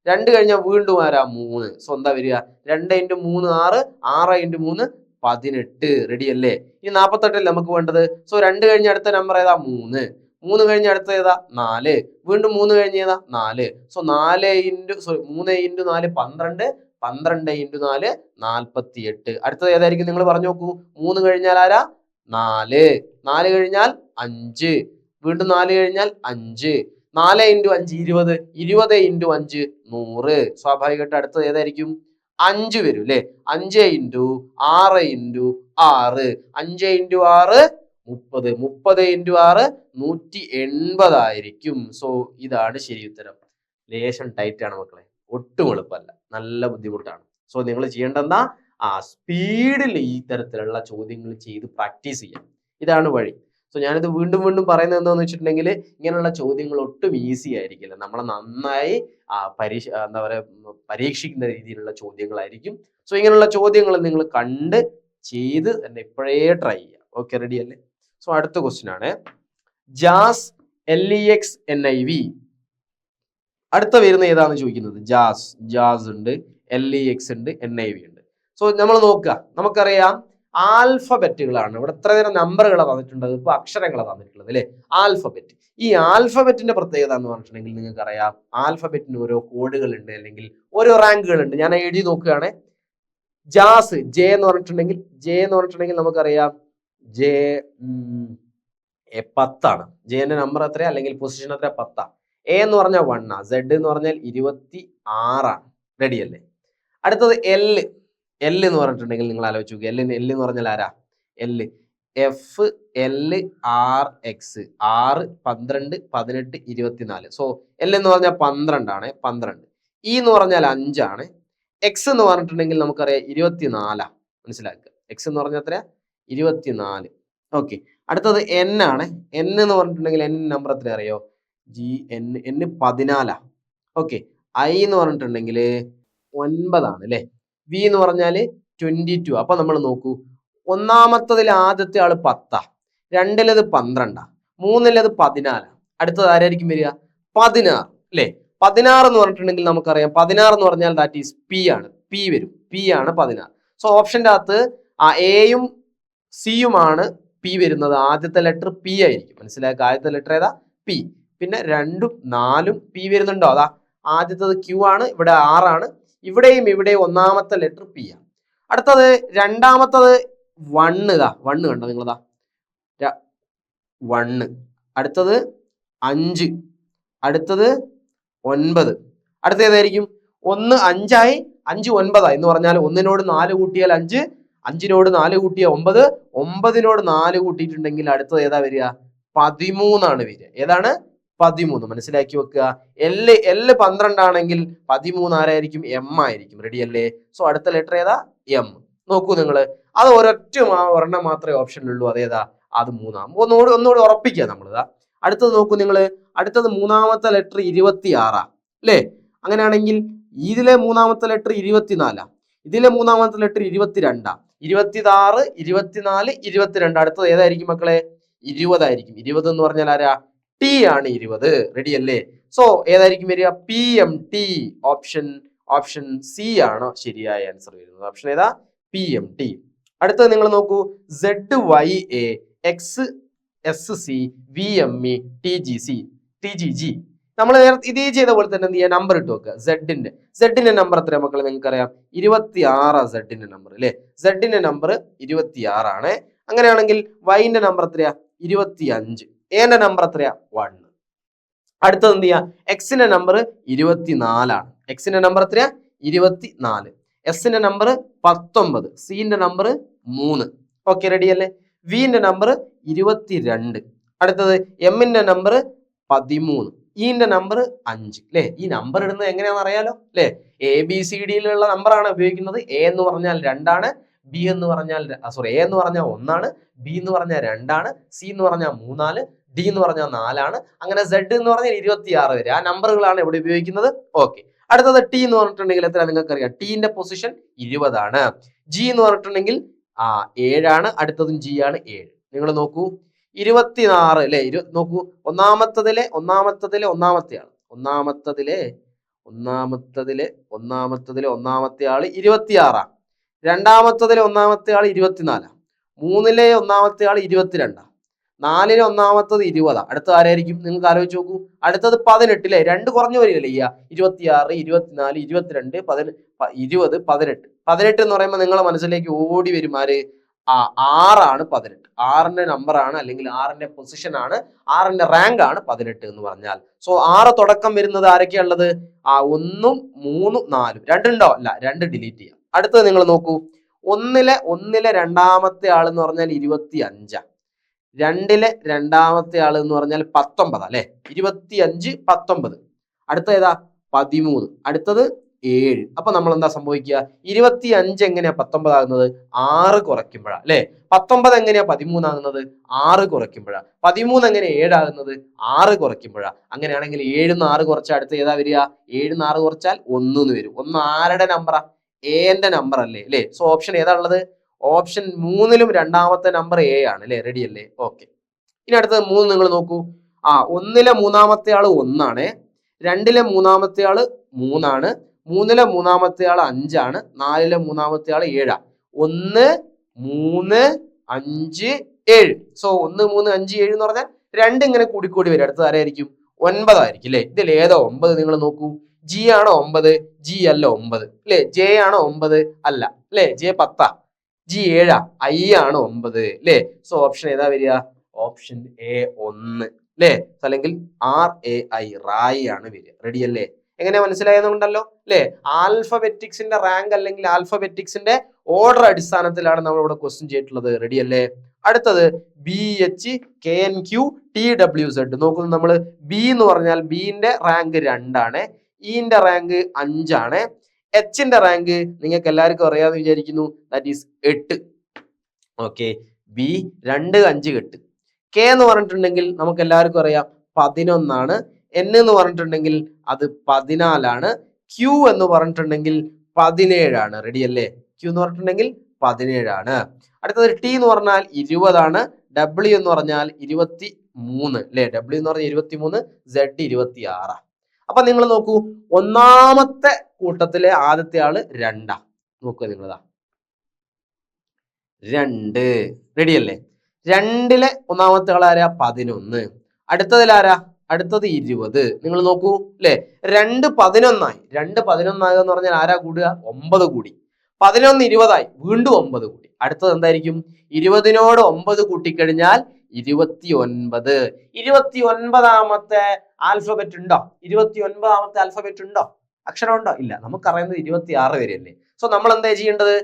2 കഴിഞ്ഞാൽ വീണ്ടും ആരാ? 3. സോ എന്താ വരിക? 2 × 3 6, 6 × 3 18. റെഡി അല്ലേ? ഈ 48 അല്ലേ നമുക്ക് വേണ്ടത്? സോ 2 കഴിഞ്ഞ അടുത്ത നമ്പർ ഏതാ? 3. 3 കഴിഞ്ഞ അടുത്ത ഏതാ? 4. വീണ്ടും 3 കഴിഞ്ഞ ഏതാ? 4. സോ 3 × 4 12, 12 × 4 48. അടുത്തത് ഏതായിരിക്കും നിങ്ങൾ പറഞ്ഞു നോക്കൂ? 3 കഴിഞ്ഞാൽ ആരാ? 4. 4 കഴിഞ്ഞാൽ 5. വീണ്ടും 4 കഴിഞ്ഞാൽ 5. 4 × 5 20, 20 × 5 100. സ്വാഭാവികമായിട്ട് അടുത്തത് ഏതായിരിക്കും? 5 വരും അല്ലേ? 5 × 6 × 6, 5 × 6 30, 30 × 6 180 ആയിരിക്കും. സോ ഇതാണ് ശരി ഉത്തരം. ലേശം ടൈറ്റ് ആണ് മക്കളെ, ഒട്ടും എളുപ്പമല്ല, നല്ല ബുദ്ധിമുട്ടാണ്. സോ നിങ്ങൾ ചെയ്യേണ്ടെന്താ? സ്പീഡിൽ ഈ തരത്തിലുള്ള ചോദ്യങ്ങൾ ചെയ്ത് പ്രാക്ടീസ് ചെയ്യാം. ഇതാണ് വഴി. സോ ഞാനിത് വീണ്ടും വീണ്ടും പറയുന്നത് എന്താണെന്ന് വെച്ചിട്ടുണ്ടെങ്കിൽ, ഇങ്ങനെയുള്ള ചോദ്യങ്ങൾ ഒട്ടും ഈസി ആയിരിക്കില്ല. നമ്മളെ നന്നായി പരീക്ഷിക്കുന്ന രീതിയിലുള്ള ചോദ്യങ്ങളായിരിക്കും. സോ ഇങ്ങനെയുള്ള ചോദ്യങ്ങൾ നിങ്ങൾ കണ്ട് ചെയ്ത് തന്നെ ഇപ്പോഴേ ട്രൈ ചെയ്യാം. ഓക്കെ, റെഡി അല്ലേ? സോ അടുത്ത ക്വസ്റ്റ്യൻ ആണ് JAS LEX NIV. അടുത്ത വരുന്ന ഏതാണെന്ന് ചോദിക്കുന്നത്. ജാസ് ഉണ്ട്, LEX ഉണ്ട്, NIV ഉണ്ട്. സോ നമ്മൾ നോക്കുക, നമുക്കറിയാം ആൽഫബറ്റുകളാണ് ഇവിടെ. എത്ര തരം നമ്പറുകളാണ് തന്നിട്ടുള്ളത്? ഇപ്പൊ അക്ഷരങ്ങളാണ് തന്നിട്ടുള്ളത് അല്ലെ? ആൽഫബറ്റ്. ഈ ആൽഫബറ്റിന്റെ പ്രത്യേകത എന്ന് പറഞ്ഞിട്ടുണ്ടെങ്കിൽ നിങ്ങൾക്ക് അറിയാം, ആൽഫബറ്റിന് ഓരോ കോഡുകൾ ഉണ്ട്, അല്ലെങ്കിൽ ഓരോ റാങ്കുകൾ ഉണ്ട്. ഞാൻ എഴുതി നോക്കുകയാണ്. ജാസ് ജെ എന്ന് പറഞ്ഞിട്ടുണ്ടെങ്കിൽ നമുക്കറിയാം ജെ 10 ആണ്. ജെന്റെ നമ്പർ എത്ര, അല്ലെങ്കിൽ പൊസിഷൻ എത്ര? 10. എ എന്ന് പറഞ്ഞാൽ 1. സെഡ് എന്ന് പറഞ്ഞാൽ 26 ആണ്. റെഡി അല്ലേ? അടുത്തത് എൽ എന്ന് പറഞ്ഞിട്ടുണ്ടെങ്കിൽ നിങ്ങൾ ആലോചിച്ച് നോക്കുക. എൽ എന്ന് പറഞ്ഞാൽ ആരാ? FLRX 6, 12, 18, 24. സോ എൽ എന്ന് പറഞ്ഞാൽ 12 ആണ്. 12. ഇ എന്ന് പറഞ്ഞാൽ 5 ആണ്. എക്സ് എന്ന് പറഞ്ഞിട്ടുണ്ടെങ്കിൽ നമുക്കറിയാം 24. മനസ്സിലാക്കുക, എക്സ് എന്ന് പറഞ്ഞാൽ എത്രയാ? 24. ഓക്കെ, അടുത്തത് എൻ ആണ്. എൻ എന്ന് പറഞ്ഞിട്ടുണ്ടെങ്കിൽ എൻ നമ്പർ എത്ര അറിയോ? എൻ 14. ഓക്കെ, ഐ എന്ന് പറഞ്ഞിട്ടുണ്ടെങ്കിൽ 9 ആണ് അല്ലെ? വി എന്ന് പറഞ്ഞാൽ 22. അപ്പൊ നമ്മൾ നോക്കൂ, ഒന്നാമത്തതിൽ ആദ്യത്തെ ആള് 10, രണ്ടിലത് 12, മൂന്നിലത് 14. അടുത്തത് ആരായിരിക്കും വരിക? 16 അല്ലെ? 16 എന്ന് പറഞ്ഞിട്ടുണ്ടെങ്കിൽ നമുക്കറിയാം 16 എന്ന് പറഞ്ഞാൽ ദാറ്റ് ഈസ് പി ആണ്. പി വരും, പി ആണ് 16. സോ ഓപ്ഷന്റെ അകത്ത് എയും സിയുമാണ് പി വരുന്നത്. ആദ്യത്തെ ലെറ്റർ പി ആയിരിക്കും. മനസ്സിലാക്കുക, ആദ്യത്തെ ലെറ്റർ ഏതാ? പി. പിന്നെ 2ഉം 4ഉം പി വരുന്നുണ്ടോ? അതാ ആദ്യത്തത് ക്യൂ ആണ്, ഇവിടെ 6 ആണ്. ഇവിടെയും ഒന്നാമത്തെ ലെറ്റർ പി ആണ്. അടുത്തത് രണ്ടാമത്തത് 1. 1 കണ്ടോ നിങ്ങളതാ? 1. അടുത്തത് 5. അടുത്തത് 9. അടുത്ത ഏതായിരിക്കും? 1 5 ആയി, 5 9 എന്ന് പറഞ്ഞാൽ 1നോട് 4 കൂട്ടിയാൽ 5, 5നോട് 4 കൂട്ടിയാൽ 9, 9നോട് 4 കൂട്ടിയിട്ടുണ്ടെങ്കിൽ അടുത്തത് ഏതാ വരിക? 13 ആണ് വരിക. ഏതാണ്? 13. മനസ്സിലാക്കി വെക്കുക. എൽ 12 ആണെങ്കിൽ 13 ആരായിരിക്കും? എം ആയിരിക്കും. റെഡി അല്ലേ? സോ അടുത്ത ലെറ്റർ ഏതാ? എം. നോക്കൂ നിങ്ങൾ, അത് ഒരെണ്ണം മാത്രമേ ഓപ്ഷനിലുള്ളൂ. അതേതാ? അത് 3. ഒന്നുകൂടി ഉറപ്പിക്കുക നമ്മളിതാ. അടുത്തത് നോക്കൂ നിങ്ങൾ, അടുത്തത് മൂന്നാമത്തെ ലെറ്റർ 26 അല്ലേ? അങ്ങനെയാണെങ്കിൽ ഇതിലെ മൂന്നാമത്തെ ലെറ്റർ 24, ഇതിലെ മൂന്നാമത്തെ ലെറ്റർ 22, 26, 24, 22. അടുത്തത് ഏതായിരിക്കും മക്കളെ? 20 ആയിരിക്കും. 20 എന്ന് പറഞ്ഞാൽ ആരാ? ടി ആണ് 20. റെഡി അല്ലേ? സോ ഏതായിരിക്കും വരിക? PMT. ഓപ്ഷൻ സി ആണ് ശരിയായ ആൻസർ വരുന്നത്. ഓപ്ഷൻ ഏതാ? PMT. അടുത്തത് നിങ്ങൾ നോക്കൂ, ZYA XSC VME TGG. നമ്മൾ ഇതേ ചെയ്ത പോലെ തന്നെ എന്ത് ചെയ്യുക? നമ്പർ ഇട്ട് വെക്കുക. സെഡിന്റെ നമ്പർ എത്രയാ മക്കളെ? നിങ്ങൾക്ക് അറിയാം 26. സെഡിന്റെ നമ്പർ അല്ലെ? സെഡിന്റെ നമ്പർ 26 ആണ്. അങ്ങനെയാണെങ്കിൽ വൈന്റെ നമ്പർ എത്രയാ? 25. എന്റെ നമ്പർ എത്രയാ? 1. അടുത്തത് എന്ത് ചെയ്യാ? എക്സിന്റെ നമ്പർ 24 ആണ്. എക്സിന്റെ നമ്പർ എത്രയാ? 24. എസിന്റെ നമ്പർ 19. സിന്റെ നമ്പർ 3. ഓക്കെ, റെഡി അല്ലേ? വിന്റെ നമ്പർ 22. അടുത്തത് എമ്മിന്റെ നമ്പർ 13. ഇന്റെ നമ്പർ 5 അല്ലെ? ഈ നമ്പർ ഇടുന്നത് എങ്ങനെയാണെന്ന് അറിയാലോ അല്ലെ? ABCDയിലുള്ള നമ്പറാണ് ഉപയോഗിക്കുന്നത്. എ എന്ന് പറഞ്ഞാൽ 2 ആണ്, ബി എന്ന് പറഞ്ഞാൽ എ എന്ന് പറഞ്ഞാൽ 1 ആണ്, ബി എന്ന് പറഞ്ഞാൽ 2 ആണ്, സി എന്ന് പറഞ്ഞാൽ 3 ആണ്, ഡി എന്ന് പറഞ്ഞാൽ 4 അങ്ങനെ സെഡ് എന്ന് പറഞ്ഞാൽ 26 വരെ ആ നമ്പറുകളാണ് ഇവിടെ ഉപയോഗിക്കുന്നത്. ഓക്കെ, അടുത്തത് ടി എന്ന് പറഞ്ഞിട്ടുണ്ടെങ്കിൽ എത്ര നിങ്ങൾക്ക് അറിയാം? ടിന്റെ പൊസിഷൻ 20 ജി എന്ന് പറഞ്ഞിട്ടുണ്ടെങ്കിൽ 7 അടുത്തതും ജി ആണ് 7. നിങ്ങൾ നോക്കൂ 26 അല്ലെ, നോക്കൂ ഒന്നാമത്തതിലെ ഒന്നാമത്തെ ആള് 26, രണ്ടാമത്തതിലെ ഒന്നാമത്തെ ആള് 24, 3-ലെ ഒന്നാമത്തെ ആള് 22, 4-ലെ ഒന്നാമത്തത് 20. അടുത്തത് ആരായിരിക്കും? നിങ്ങൾക്ക് ആലോചിച്ച് നോക്കൂ. അടുത്തത് 18 അല്ലെ, 2 കുറഞ്ഞു വരികയല്ലേ ചെയ്യുക. 26, 24, 22, 20, 18. 18 എന്ന് പറയുമ്പോൾ നിങ്ങളെ മനസ്സിലേക്ക് ഓടി വരും ആര്? 6 ആണ് 18. 6ന്റെ നമ്പറാണ്, അല്ലെങ്കിൽ 6ന്റെ പൊസിഷൻ ആണ്, 6ന്റെ റാങ്ക് ആണ് 18 എന്ന് പറഞ്ഞാൽ. സോ 6 തുടക്കം വരുന്നത് ആരൊക്കെയാ ഉള്ളത്? 1, 3, 4. 2 ഉണ്ടോ? അല്ല, 2 ഡിലീറ്റ് ചെയ്യാം. അടുത്തത് നിങ്ങൾ നോക്കൂ, ഒന്നിലെ രണ്ടാമത്തെ ആൾ എന്ന് പറഞ്ഞാൽ 25, 2-ലെ രണ്ടാമത്തെ ആൾ എന്ന് പറഞ്ഞാൽ 19 അല്ലെ. 25, 19. അടുത്ത ഏതാ? 13. അടുത്തത് 7. അപ്പൊ നമ്മൾ എന്താ സംഭവിക്കുക? 25 എങ്ങനെയാ 19 ആകുന്നത്? 6 കുറയ്ക്കുമ്പോഴാ അല്ലെ. 19 എങ്ങനെയാ 13 ആകുന്നത്? 6 കുറയ്ക്കുമ്പോഴാ. 13 എങ്ങനെ 7 ആകുന്നത്? 6 കുറയ്ക്കുമ്പോഴാ. അങ്ങനെയാണെങ്കിൽ 7 6 കുറച്ചാൽ അടുത്ത് ഏതാ വരിക? 7 6 കുറച്ചാൽ 1 എന്ന് വരും. 1 ആരുടെ നമ്പറാ? എന്റെ നമ്പർ അല്ലേ അല്ലേ. സോ ഓപ്ഷൻ ഏതാ ഉള്ളത്? ഓപ്ഷൻ 3-ലും രണ്ടാമത്തെ നമ്പർ എ ആണ് അല്ലെ. റെഡി അല്ലേ? ഓക്കെ, ഇനി അടുത്തത് 3 നിങ്ങൾ നോക്കൂ. 1-ലെ മൂന്നാമത്തെ ആള് 1 ആണ്, 2-ലെ മൂന്നാമത്തെ ആള് 3 ആണ്, 3-ലെ മൂന്നാമത്തെ ആള് 5 ആണ്, 4-ലെ മൂന്നാമത്തെ ആള് 7. 1, 3, 5, 7. സോ 1, 3, 5, 7 എന്ന് പറഞ്ഞാൽ 2 ഇങ്ങനെ കൂടിക്കൂടി വരും. അടുത്തത് ആരായിരിക്കും? 9 ആയിരിക്കും അല്ലെ. ഇതിൽ ഏതോ 9? നിങ്ങൾ നോക്കൂ. ജി ആണോ 9? ജി അല്ല 9 അല്ലെ. ജെ ആണോ 9? അല്ല അല്ലെ. ജെ 10, ജി 7, ഐ ആണ് 9 അല്ലെ. സോ ഓപ്ഷൻ ഏതാ വരിക? ഓപ്ഷൻ എ 1 അല്ലെ, അല്ലെങ്കിൽ RAI റായി ആണ് വരിക. റെഡി അല്ലേ? എങ്ങനെ മനസ്സിലായതുകൊണ്ടല്ലോ അല്ലെ. ആൽഫബറ്റിക്സിന്റെ റാങ്ക് അല്ലെങ്കിൽ ആൽഫബറ്റിക്സിന്റെ ഓർഡർ അടിസ്ഥാനത്തിലാണ് നമ്മൾ ഇവിടെ ക്വസ്റ്റ്യൻ ചെയ്തിട്ടുള്ളത്. റെഡി അല്ലേ? അടുത്തത് BHKNQTWZ. നോക്കുന്നു നമ്മൾ. ബി എന്ന് പറഞ്ഞാൽ ബിന്റെ റാങ്ക് 2 ആണ്, ഇന്റെ റാങ്ക് 5 ആണ്, എച്ചിന്റെ റാങ്ക് നിങ്ങൾക്ക് എല്ലാവർക്കും അറിയാമെന്ന് വിചാരിക്കുന്നു, that is 8. Okay, B 2, 5, 8. K എന്ന് പറഞ്ഞിട്ടുണ്ടെങ്കിൽ നമുക്ക് എല്ലാവർക്കും അറിയാം 11 ആണ്, എൻ എന്ന് പറഞ്ഞിട്ടുണ്ടെങ്കിൽ അത് 14 ആണ്, ക്യൂ എന്ന് പറഞ്ഞിട്ടുണ്ടെങ്കിൽ 17 ആണ്. റെഡി അല്ലേ? ക്യൂ എന്ന് പറഞ്ഞിട്ടുണ്ടെങ്കിൽ 17 ആണ്. അടുത്തത് ടി എന്ന് പറഞ്ഞാൽ 20 ആണ്, ഡബ്ല്യു എന്ന് പറഞ്ഞാൽ 23 അല്ലെ. ഡബ്ല്യു എന്ന് പറഞ്ഞാൽ 23, സെഡ് 26. അപ്പൊ നിങ്ങൾ നോക്കൂ, ഒന്നാമത്തെ കൂട്ടത്തിലെ ആദ്യത്തെ ആള് 2. നോക്കുക നിങ്ങളതാ 2. റെഡി അല്ലേ? 2-ലെ ഒന്നാമത്തെ ആൾ ആരാ? 11. അടുത്തതിൽ ആരാ? അടുത്തത് 20. നിങ്ങൾ നോക്കൂ അല്ലെ. 2 11 ആയി. 2 11 ആകുക എന്ന് പറഞ്ഞാൽ ആരാ കൂടുക? 9 കൂടി. 11 20 ആയി, വീണ്ടും 9 കൂടി. അടുത്തത് എന്തായിരിക്കും? 20-നോട് 9 കൂട്ടിക്കഴിഞ്ഞാൽ 29. 29ാമത്തെ ആൽഫബറ്റ് ഉണ്ടോ? 29ാമത്തെ ആൽഫബറ്റ് ഉണ്ടോ? അക്ഷരം ഉണ്ടോ? ഇല്ല. നമുക്കറിയുന്നത് 26 വരെയല്ലേ. സോ നമ്മൾ എന്താ ചെയ്യേണ്ടത്?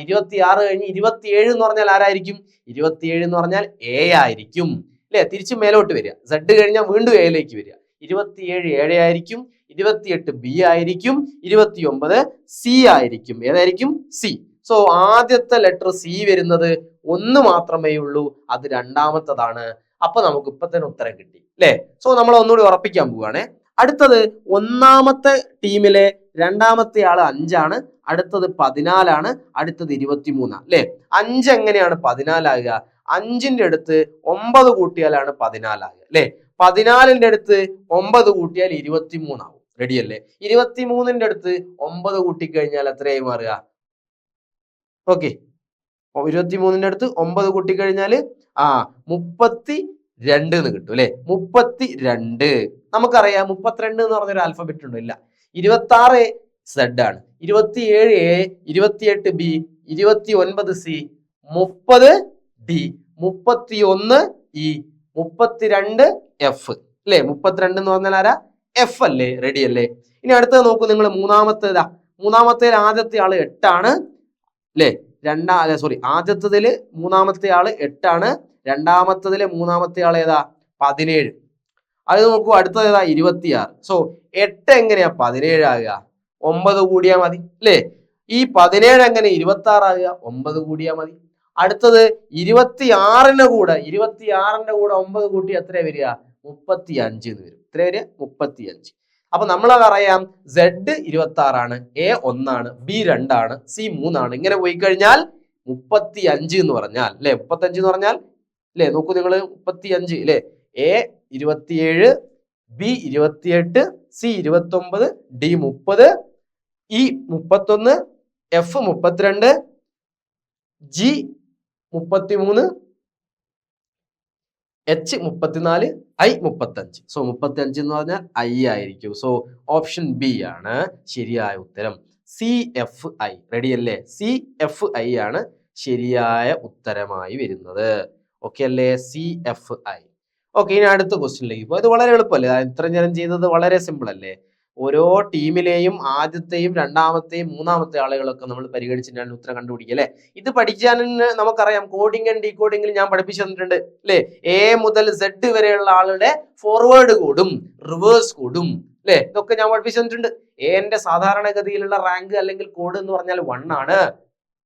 26 കഴിഞ്ഞ് 27 എന്ന് പറഞ്ഞാൽ ആരായിരിക്കും? 27 എന്ന് പറഞ്ഞാൽ എ ആയിരിക്കും അല്ലെ. തിരിച്ച് മേലോട്ട് വരിക. സെഡ് കഴിഞ്ഞാൽ വീണ്ടും എയിലേക്ക് വരിക. 27 7 ആയിരിക്കും, 28 ബി ആയിരിക്കും, 29 സി ആയിരിക്കും. ഏതായിരിക്കും? സി. സോ ആദ്യത്തെ ലെറ്റർ സി വരുന്നത് 1 മാത്രമേ ഉള്ളൂ, അത് രണ്ടാമത്തതാണ്. അപ്പൊ നമുക്ക് ഇപ്പൊ തന്നെ ഉത്തരം കിട്ടി അല്ലെ. സോ നമ്മൾ ഒന്നുകൂടി ഉറപ്പിക്കാൻ പോവുകയാണെ. അടുത്തത് ഒന്നാമത്തെ ടീമിലെ രണ്ടാമത്തെ ആള് 5 ആണ്, അടുത്തത് 14 ആണ്, അടുത്തത് 23 അല്ലെ. 5 എങ്ങനെയാണ് 14 ആകുക? 5ന്റെ അടുത്ത് 9 കൂട്ടിയാലാണ് 14 ആകുക അല്ലെ. 14ന്റെ അടുത്ത് 9 കൂട്ടിയാൽ 23 ആവും. റെഡി അല്ലേ? 23ന്റെ അടുത്ത് 9 കൂട്ടിക്കഴിഞ്ഞാൽ എത്രയായി മാറുക? ഓക്കെ, 23ന്റെ അടുത്ത് 9 കൂട്ടിക്കഴിഞ്ഞാല് 32 എന്ന് കിട്ടും അല്ലെ. 32. നമുക്കറിയാം 32 എന്ന് പറഞ്ഞൊരു ആൽഫബറ്റ് ഉണ്ടോ? ഇല്ല. 26 സെഡ് ആണ്, 27 A, 28 B, 29 C, 30 D, 31 E, 32 F അല്ലെ. 32 എന്ന് പറഞ്ഞാൽ ആരാ? എഫ് അല്ലേ. റെഡി അല്ലേ? ഇനി അടുത്തത് നോക്കൂ നിങ്ങൾ. മൂന്നാമത്തേൽ ആദ്യത്തെ ആള് 8 ആണ് അല്ലെ. ആദ്യത്തതില് മൂന്നാമത്തെ ആള് 8 ആണ്, രണ്ടാമത്തതിലെ മൂന്നാമത്തെ ആൾ ഏതാ? 17. അത് നോക്കൂ. അടുത്തത് ഏതാ? 26. സോ 8 എങ്ങനെയാ 17 ആകുക? 9 കൂടിയാ മതി അല്ലെ. ഈ 17 എങ്ങനെ 26 ആകുക? 9 കൂടിയാ മതി. അടുത്തത് 26ന്റെ കൂടെ 9 കൂട്ടി എത്ര വരിക? 35 എന്ന് വരും. എത്ര വരിക? 35. അപ്പൊ നമ്മളത് അറിയാം, Z 26 A 1, B 2, C 3. ഇങ്ങനെ പോയി കഴിഞ്ഞാൽ 35 എന്ന് പറഞ്ഞാൽ അല്ലെ, 35 എന്ന് പറഞ്ഞാൽ അല്ലെ, നോക്കൂ നിങ്ങൾ, 35 അല്ലെ, A 27, B 28, C 29, D 30, E 31, F 32, G 33, H 34, I 35. So 35 എന്ന് പറഞ്ഞാൽ I ആയിരിക്കും. സോ ഓപ്ഷൻ ബി ആണ് ശരിയായ ഉത്തരം. CFI. റെഡി അല്ലേ? CFI ആണ് ശരിയായ ഉത്തരമായി വരുന്നത്. ഓക്കെ അല്ലേ? CFI. ഓക്കെ, ഇനി അടുത്ത ക്വസ്റ്റ്യനിലേക്ക് ഇപ്പോൾ ഇത് വളരെ എളുപ്പമല്ലേ? ഇത്രയും നേരം ചെയ്തത് വളരെ സിമ്പിൾ അല്ലേ? ഓരോ ടീമിലെയും ആദ്യത്തെയും രണ്ടാമത്തെയും മൂന്നാമത്തെ ആളുകളൊക്കെ നമ്മൾ പരിഗണിച്ചിട്ടാണ് ഉത്തരം കണ്ടുപിടിക്കുക അല്ലെ. ഇത് പഠിക്കാൻ നമുക്കറിയാം, കോഡിംഗ് ആൻഡ് ഡീകോഡിംഗിൽ ഞാൻ പഠിപ്പിച്ചു തന്നിട്ടുണ്ട് അല്ലെ. A മുതൽ Z വരെയുള്ള ആളുടെ ഫോർവേഡ് കോഡും റിവേഴ്സ് കോഡും അല്ലെ, ഇതൊക്കെ ഞാൻ പഠിപ്പിച്ചു തന്നിട്ടുണ്ട്. Aന്റെ സാധാരണഗതിയിലുള്ള റാങ്ക് അല്ലെങ്കിൽ കോഡ് എന്ന് പറഞ്ഞാൽ 1 ആണ്,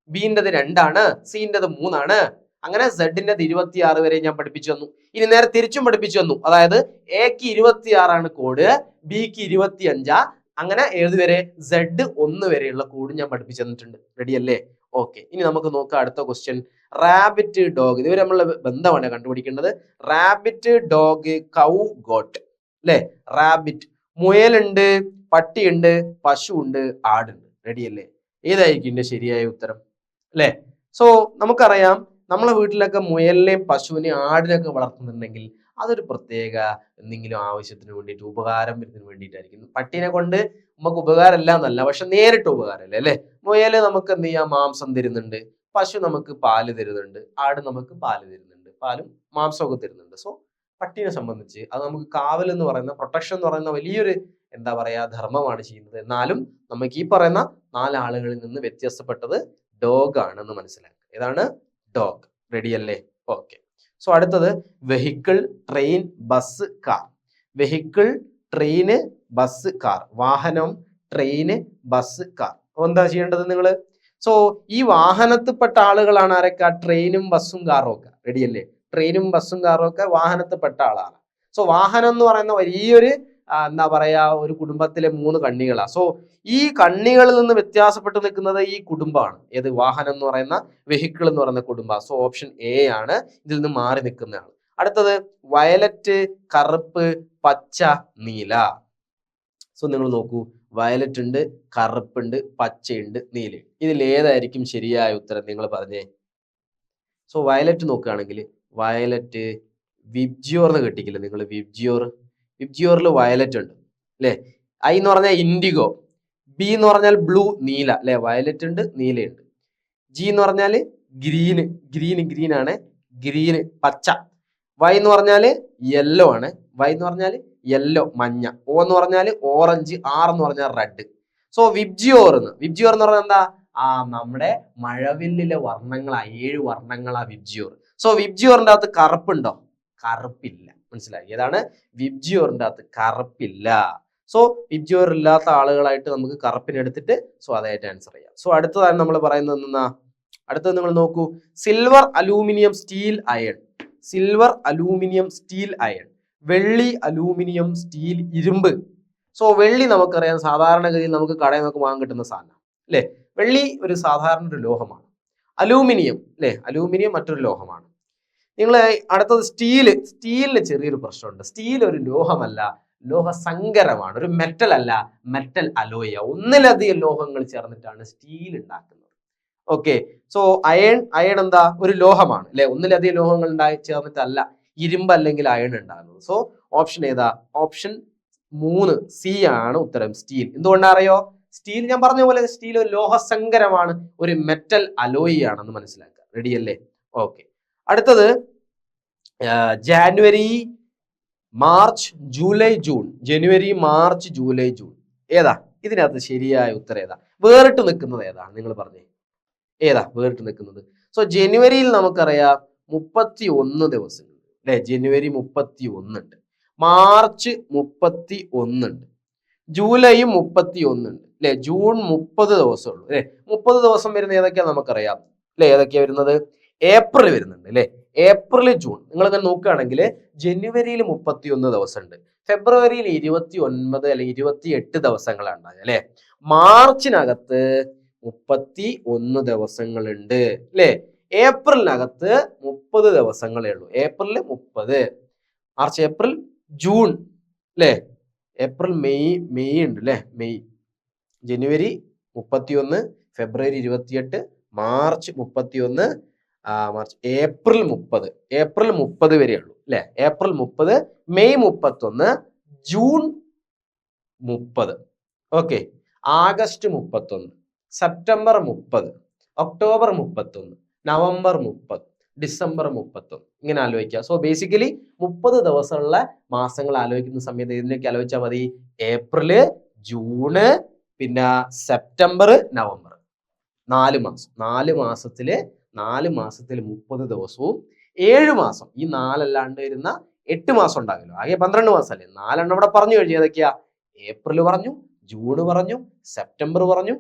Bൻ്റെത് 2 ആണ്, Cൻ്റെത് 3 ആണ്. അങ്ങനെ Z-ൻ്റെത് 26 വരെ ഞാൻ പഠിപ്പിച്ചു തന്നു. ഇനി നേരെ തിരിച്ചും പഠിപ്പിച്ചു തന്നു. അതായത് Aക്ക് 26 കോഡ്, Bക്ക് 25. അങ്ങനെ ഏതുവരെ? Z1 വരെയുള്ള കോഡ് ഞാൻ പഠിപ്പിച്ചു തന്നിട്ടുണ്ട്. റെഡി അല്ലേ? ഓക്കെ, ഇനി നമുക്ക് നോക്കാം അടുത്ത ക്വസ്റ്റ്യൻ. റാബിറ്റ്, ഡോഗ്, ഇതുവരെ നമ്മളെ ബന്ധമാണ് കണ്ടുപിടിക്കേണ്ടത്. റാബിറ്റ്, ഡോഗ്, കൗ, ഗോട്ട് അല്ലെ. റാബിറ്റ്, മുയലുണ്ട്, പട്ടിയുണ്ട്, പശുവുണ്ട്, ആടുണ്ട്. റെഡി അല്ലേ? ഏതായിരിക്കും ഇതിന്റെ ശരിയായ ഉത്തരം അല്ലെ? സോ നമുക്കറിയാം, നമ്മളെ വീട്ടിലൊക്കെ മുയലിനെയും പശുവിനെയും ആടിനെയൊക്കെ വളർത്തുന്നുണ്ടെങ്കിൽ അതൊരു പ്രത്യേക എന്തെങ്കിലും ആവശ്യത്തിന് വേണ്ടിയിട്ട്, ഉപകാരം വരുന്നതിന് വേണ്ടിയിട്ടായിരിക്കും. പട്ടീനെ കൊണ്ട് നമുക്ക് ഉപകാരമല്ല എന്നല്ല, പക്ഷെ നേരിട്ട് ഉപകാരമല്ലേ അല്ലെ. മുയല് നമുക്ക് എന്ത് ചെയ്യാം? മാംസം തരുന്നുണ്ട്. പശു നമുക്ക് പാല് തരുന്നുണ്ട്. ആട് നമുക്ക് പാല് തരുന്നുണ്ട്, പാലും മാംസമൊക്കെ തരുന്നുണ്ട്. സോ പട്ടീനെ സംബന്ധിച്ച് അത് നമുക്ക് കാവൽ എന്ന് പറയുന്ന, പ്രൊട്ടക്ഷൻ എന്ന് പറയുന്ന വലിയൊരു എന്താ പറയാ ധർമ്മമാണ് ചെയ്യുന്നത്. എന്നാലും നമുക്ക് ഈ പറയുന്ന 4 ആളുകളിൽ നിന്ന് വ്യത്യസ്തപ്പെട്ടത് ഡോഗ് ആണെന്ന് മനസ്സിലാക്കുക. ഏതാണ്? ഡോഗ്. റെഡി അല്ലേ? ഓക്കെ. സോ അടുത്തത് vehicle, train, bus, car. Vehicle, train, bus, car. വാഹനം, ട്രെയിന്, ബസ്, കാർ. എന്താ ചെയ്യേണ്ടത് നിങ്ങൾ? സോ ഈ വാഹനത്തിൽപ്പെട്ട ആളുകളാണ് ആരൊക്കെ? ട്രെയിനും ബസ്സും കാറും ഒക്കെ. റെഡി അല്ലേ? ട്രെയിനും ബസ്സും കാറും ഒക്കെ വാഹനത്തിൽപ്പെട്ട ആളാണ്. സോ വാഹനം എന്ന് പറയുന്ന വലിയൊരു എന്താ പറയാ, ഒരു കുടുംബത്തിലെ 3 കണ്ണികളാണ്. സോ ഈ കണ്ണികളിൽ നിന്ന് വ്യത്യാസപ്പെട്ട് നിൽക്കുന്നത് ഈ കുടുംബമാണ്. ഏത്? വാഹനം എന്ന് പറയുന്ന, വെഹിക്കിൾ എന്ന് പറയുന്ന കുടുംബം. സോ ഓപ്ഷൻ എ ആണ് ഇതിൽ നിന്ന് മാറി നിൽക്കുന്നതാണ്. അടുത്തത് വയലറ്റ്, കറുപ്പ്, പച്ച, നീല. സോ നിങ്ങൾ നോക്കൂ, വയലറ്റ് ഉണ്ട്, കറുപ്പുണ്ട്, പച്ചയുണ്ട്, നീലയുണ്ട്. ഇതിൽ ഏതായിരിക്കും ശരിയായ ഉത്തരം? നിങ്ങൾ പറഞ്ഞേ. സോ വയലറ്റ് നോക്കുകയാണെങ്കിൽ, വയലറ്റ് വിബ്ജിയോർ എന്ന് കേട്ടിക്കില്ല നിങ്ങൾ? വിബ്ജിയോറിൽ വയലറ്റ് ഉണ്ട് അല്ലെ. ഐ എന്ന് പറഞ്ഞാൽ ഇൻഡിഗോ, ബി എന്ന് പറഞ്ഞാൽ ബ്ലൂ, നീല അല്ലെ. വയലറ്റ് ഉണ്ട്, നീലയുണ്ട്. ജി എന്ന് പറഞ്ഞാൽ ഗ്രീൻ ആണ്, ഗ്രീന്, പച്ച. വൈ എന്ന് പറഞ്ഞാൽ യെല്ലോ ആണ്, വൈ എന്ന് പറഞ്ഞാൽ യെല്ലോ, മഞ്ഞ. ഓ എന്ന് പറഞ്ഞാൽ ഓറഞ്ച്, ആർ എന്ന് പറഞ്ഞാൽ റെഡ്. സോ വിബ്ജിയോർ എന്ന് പറഞ്ഞാൽ എന്താ? നമ്മുടെ മഴവില്ലിലെ വർണ്ണങ്ങളാ, 7 വർണ്ണങ്ങളാ വിബ്ജിയോർ. സോ വിബ്ജിയോറിന്റെ അകത്ത് കറുപ്പുണ്ടോ? കറുപ്പില്ല. മനസ്സിലായി? ഏതാണ്? വിബ്ജിയോറിന്റെ അകത്ത് കറുപ്പില്ല. സോ വിബ്ജിയോർ ഇല്ലാത്ത ആളുകളായിട്ട് നമുക്ക് കറുപ്പിനെ എടുത്തിട്ട് സോ അതായിട്ട് ആൻസർ ചെയ്യാം. സോ അടുത്തതാണ് നമ്മൾ പറയുന്നത് എന്നാ? അടുത്തത് നിങ്ങൾ നോക്കൂ, silver, aluminium, steel, iron. Silver, aluminium, steel, iron. വെള്ളി, അലൂമിനിയം, സ്റ്റീൽ, ഇരുമ്പ്. സോ വെള്ളി നമുക്കറിയാം, സാധാരണഗതിയിൽ നമുക്ക് കടയിൽ നിന്നൊക്കെ വാങ്ങാൻ കിട്ടുന്ന സാധനം അല്ലെ. വെള്ളി ഒരു സാധാരണ ഒരു ലോഹമാണ്. അലൂമിനിയം അല്ലെ, അലൂമിനിയം മറ്റൊരു ലോഹമാണ്. നിങ്ങൾ അടുത്തത് സ്റ്റീലിന് ചെറിയൊരു പ്രശ്നമുണ്ട്. സ്റ്റീൽ ഒരു ലോഹമല്ല, ലോഹസങ്കരമാണ്. ഒരു മെറ്റൽ അല്ല, മെറ്റൽ അലോയ. ഒന്നിലധികം ലോഹങ്ങൾ ചേർന്നിട്ടാണ് സ്റ്റീൽ ഉണ്ടാക്കുന്നത്. ഓക്കെ. സോ അയൺ എന്താ? ഒരു ലോഹമാണ് അല്ലെ. ഒന്നിലധികം ലോഹങ്ങൾ ചേർന്നിട്ടല്ല ഇരുമ്പ് അല്ലെങ്കിൽ അയൺ ഉണ്ടാകുന്നത്. സോ ഓപ്ഷൻ ഏതാ? ഓപ്ഷൻ 3 സി ആണ് ഉത്തരം, സ്റ്റീൽ. എന്തുകൊണ്ടാ അറിയോ? സ്റ്റീൽ ഞാൻ പറഞ്ഞ പോലെ സ്റ്റീൽ ഒരു ലോഹസങ്കരമാണ്, ഒരു മെറ്റൽ അലോയി ആണെന്ന് മനസ്സിലാക്കുക. റെഡി അല്ലേ? ഓക്കെ. അടുത്തത് ജാനുവരി, മാർച്ച്, ജൂലൈ, ജൂൺ. ജനുവരി, മാർച്ച്, ജൂലൈ, ജൂൺ. ഏതാ ഇതിനകത്ത് ശരിയായ ഉത്തരം? ഏതാ വേറിട്ട് നിൽക്കുന്നത്? ഏതാണ് നിങ്ങൾ പറഞ്ഞേ? ഏതാ വേറിട്ട് നിൽക്കുന്നത്? സോ ജനുവരിയിൽ നമുക്കറിയാം 31 ദിവസങ്ങളുണ്ട് അല്ലെ. ജനുവരി 31 ഉണ്ട്, മാർച്ച് 31 ഉണ്ട്, ജൂലൈയും 31 ഉണ്ട് അല്ലെ. ജൂൺ 30 ദിവസമുള്ളൂ അല്ലെ. 30 ദിവസം വരുന്ന ഏതൊക്കെയാ നമുക്കറിയാം അല്ലെ. ഏതൊക്കെയാ വരുന്നത്? ഏപ്രിൽ വരുന്നുണ്ട് അല്ലെ. ഏപ്രിൽ ജൂൺ നിങ്ങൾ ഇങ്ങനെ നോക്കുകയാണെങ്കിൽ ജനുവരിയിൽ 31 ദിവസമുണ്ട്, ഫെബ്രുവരിയിൽ 29 അല്ലെങ്കിൽ 28 ദിവസങ്ങളാണ് ഉണ്ടാകുക അല്ലെ. മാർച്ചിനകത്ത് 31 ദിവസങ്ങളുണ്ട് അല്ലെ. ഏപ്രിലിനകത്ത് 30 ദിവസങ്ങളേ ഉള്ളൂ. ഏപ്രിൽ 30, മാർച്ച്, ഏപ്രിൽ, ജൂൺ അല്ലെ. ഏപ്രിൽ, മെയ് ഉണ്ട് അല്ലെ. മെയ്, ജനുവരി 31, ഫെബ്രുവരി 28, മാർച്ച് 31, മാർച്ച്, ഏപ്രിൽ 30. ഏപ്രിൽ 30 വരെ ഉള്ളൂ അല്ലെ. April 30, May 31, June 30, okay. August 31, September 30, October 31, November 30, December 31. ഇങ്ങനെ ആലോചിക്കുക. സോ ബേസിക്കലി 30 ദിവസമുള്ള മാസങ്ങൾ ആലോചിക്കുന്ന സമയത്ത് ഇതിനൊക്കെ ആലോചിച്ചാൽ മതി. ഏപ്രില്, ജൂണ്, പിന്നെ സെപ്റ്റംബർ, നവംബർ, 4 മാസം. 4 മാസത്തില് 30 ദിവസവും 7 മാസം. ഈ 4 അല്ലാണ്ട് വരുന്ന 8 മാസം ഉണ്ടാകുമല്ലോ. ആകെ 12 മാസം അല്ലേ. 4 ഇവിടെ പറഞ്ഞു കഴിഞ്ഞു. ഏതൊക്കെയാ? ഏപ്രിൽ പറഞ്ഞു, ജൂണ് പറഞ്ഞു, സെപ്റ്റംബർ പറഞ്ഞു,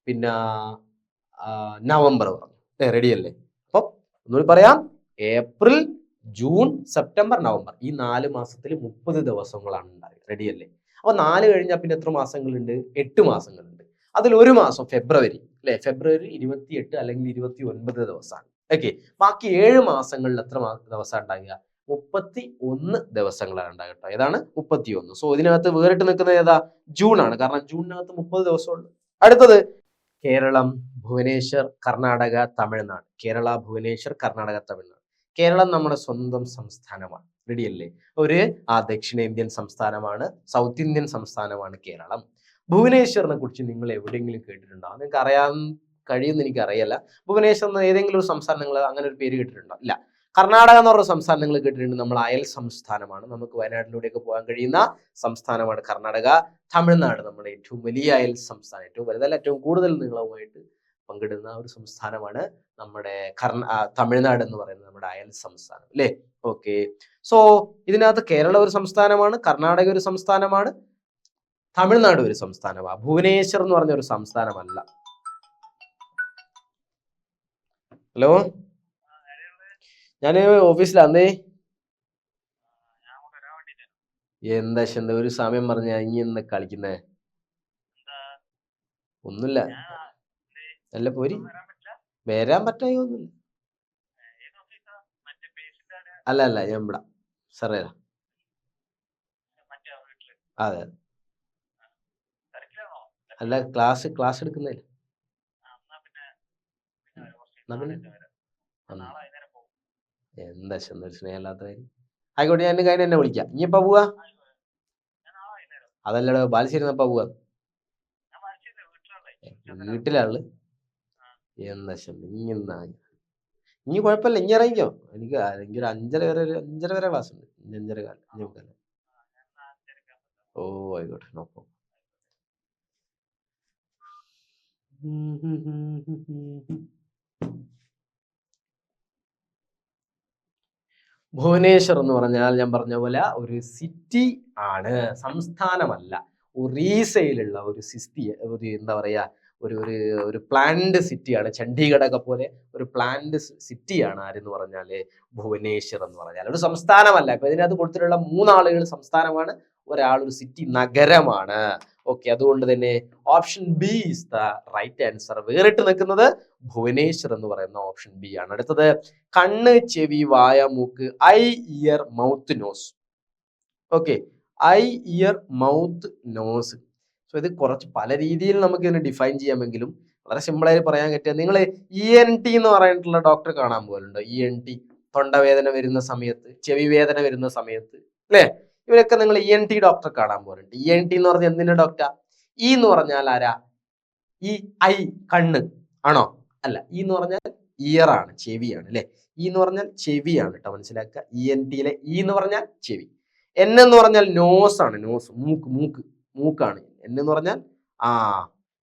പിന്നെ നവംബർ പറഞ്ഞു. റെഡി അല്ലേ? അപ്പം ഒന്നുകൂടി പറയാം. ഏപ്രിൽ, ജൂൺ, സെപ്റ്റംബർ, നവംബർ, ഈ 4 മാസത്തിൽ 30 ദിവസങ്ങളാണ് ഉണ്ടാകുക. റെഡി അല്ലേ? അപ്പൊ 4 കഴിഞ്ഞാൽ പിന്നെ എത്ര മാസങ്ങളുണ്ട്? 8 മാസങ്ങളുണ്ട്. അതിൽ ഒരു മാസം ഫെബ്രുവരി അല്ലെ. ഫെബ്രുവരി 28 അല്ലെങ്കിൽ 29 ദിവസമാണ്. ഓക്കെ. ബാക്കി 7 മാസങ്ങളിൽ എത്ര ദിവസം ഉണ്ടാകുക? 31 ദിവസങ്ങളാണ് ഉണ്ടാകുക കേട്ടോ. ഏതാണ്? 31. സോ ഇതിനകത്ത് വേറിട്ട് നിൽക്കുന്നത് ഏതാ? ജൂൺ ആണ്. കാരണം ജൂണിനകത്ത് 30 ദിവസമുണ്ട്. അടുത്തത് കേരളം, ഭുവനേശ്വർ, കർണാടക, തമിഴ്നാട്. കേരള, ഭുവനേശ്വർ, കർണാടക, തമിഴ്നാട്. കേരളം നമ്മുടെ സ്വന്തം സംസ്ഥാനമാണ്. റെഡി അല്ലേ? ഒരു ദക്ഷിണേന്ത്യൻ സംസ്ഥാനമാണ്, സൗത്ത് ഇന്ത്യൻ സംസ്ഥാനമാണ് കേരളം. ഭുവനേശ്വറിനെ കുറിച്ച് നിങ്ങൾ എവിടെയെങ്കിലും കേട്ടിട്ടുണ്ടോ? നിങ്ങൾക്ക് അറിയാൻ കഴിയുമെന്ന് എനിക്ക് അറിയില്ല. ഭുവനേശ്വർ എന്ന ഏതെങ്കിലും ഒരു സംസ്ഥാനം നിങ്ങൾ അങ്ങനെ ഒരു പേര് കേട്ടിട്ടുണ്ടോ? ഇല്ല. കർണാടക എന്ന് പറഞ്ഞ സംസ്ഥാനം നിങ്ങൾ കേട്ടിട്ടുണ്ട്. നമ്മൾ അയൽ സംസ്ഥാനമാണ്. നമുക്ക് വയനാട്ടിലൂടെയൊക്കെ പോകാൻ കഴിയുന്ന സംസ്ഥാനമാണ് കർണാടക. തമിഴ്നാട് നമ്മുടെ ഏറ്റവും വലിയ അയൽ സംസ്ഥാനം, ഏറ്റവും വലുതല്ല, ഏറ്റവും കൂടുതൽ നീളവുമായിട്ട് പങ്കിടുന്ന ഒരു സംസ്ഥാനമാണ് നമ്മുടെ തമിഴ്നാട് എന്ന് പറയുന്നത് നമ്മുടെ അയൽ സംസ്ഥാനം അല്ലേ. ഓക്കെ. സോ ഇതിനകത്ത് കേരളം ഒരു സംസ്ഥാനമാണ്, കർണാടക ഒരു സംസ്ഥാനമാണ്, തമിഴ്നാട് ഒരു സംസ്ഥാനമാണ്. ഭുവനേശ്വർ എന്ന് പറഞ്ഞ ഒരു സംസ്ഥാനമല്ല. ഹലോ, ഞാൻ ഓഫീസിലാന്നേ. എന്താ ഒരു സമയം പറഞ്ഞ ഇനി എന്താ കളിക്കുന്നേ? ഒന്നുമില്ല. അല്ല പോരി, വരാൻ പറ്റായൊന്നുമില്ല. അല്ല ഞാൻ ഇവിടെ സാറേ. അതെ. അല്ല, ക്ലാസ് എടുക്കുന്നില്ല. എന്താ ഒരു സ്നേഹമില്ലാത്ത കാര്യം. ആയിക്കോട്ടെ, ഞാൻ കാര്യം എന്നെ വിളിക്കാം. ഇനി എപ്പാ പോവാ? അതല്ലടോ, ബാലുശ്ശേരി എപ്പാ പോവാ? വീട്ടിലാള്. എന്താ ഇനി കുഴപ്പമില്ല, ഇനി ഇറങ്ങിക്കോ. എനിക്ക് ഒരു 5:30 വരെ ക്ലാസ് ഉണ്ട്. 5:30 ഓ ആയിക്കോട്ടെ, നോക്കാം. ഭുവനേശ്വർ എന്ന് പറഞ്ഞാൽ ഞാൻ പറഞ്ഞ പോലെ ഒരു സിറ്റി ആണ്, സംസ്ഥാനമല്ല. ഒറീസയിലുള്ള ഒരു എന്താ പറയാ, ഒരു ഒരു പ്ലാൻഡ് സിറ്റിയാണ്. ചണ്ഡീഗഡൊക്കെ പോലെ ഒരു പ്ലാൻഡ് സിറ്റിയാണ് ആരെന്ന് പറഞ്ഞാല് ഭുവനേശ്വർ എന്ന് പറഞ്ഞാൽ. ഒരു സംസ്ഥാനമല്ല. ഇപ്പൊ ഇതിനകത്ത് കൊടുത്തിട്ടുള്ള 3 ആളുകൾ സംസ്ഥാനമാണ്, ഒരാൾ ഒരു സിറ്റി, നഗരമാണ്. ഓക്കെ. അതുകൊണ്ട് തന്നെ option B is the right answer. വേറിട്ട് നിൽക്കുന്നത് ഭുവനേശ്വർ എന്ന് പറയുന്ന ഓപ്ഷൻ ബി ആണ്. അടുത്തത് കണ്ണ്, ചെവി, വായ, മൂക്ക്. Eye, ear, mouth, nose. Okay. Eye, ear, mouth, nose. So ഇത് കുറച്ച് പല രീതിയിൽ നമുക്ക് ഇതിനെ ഡിഫൈൻ ചെയ്യാമെങ്കിലും വളരെ സിമ്പിളായി പറയാൻ പറ്റുക. നിങ്ങൾ ENT എന്ന് പറഞ്ഞിട്ടുള്ള ഡോക്ടറെ കാണാൻ പോലുണ്ടോ? ENT, തൊണ്ടവേദന വരുന്ന സമയത്ത്, ചെവി വേദന വരുന്ന സമയത്ത് അല്ലേ? ഇവരൊക്കെ നിങ്ങൾ ENT ഡോക്ടറെ കാണാൻ പോലുണ്ട്. ENT എന്ന് പറഞ്ഞാൽ എന്തിന്റെ ഡോക്ടർ? ഇ എന്ന് പറഞ്ഞാൽ ആരാ? ഈ ഐ, കണ്ണ് ആണോ? അല്ല. ഇ എന്ന് പറഞ്ഞാൽ ഇയർ ആണ്, ചെവിയാണ് അല്ലെ. ഇ എന്ന് പറഞ്ഞാൽ ചെവിയാണ് കേട്ടോ, മനസ്സിലാക്കുക. ENTയിലെ ഇ എന്ന് പറഞ്ഞാൽ ചെവി. എൻ എന്ന് പറഞ്ഞാൽ നോസ് ആണ്, നോസ്, മൂക്കാണ്. എൻ എന്ന് പറഞ്ഞാൽ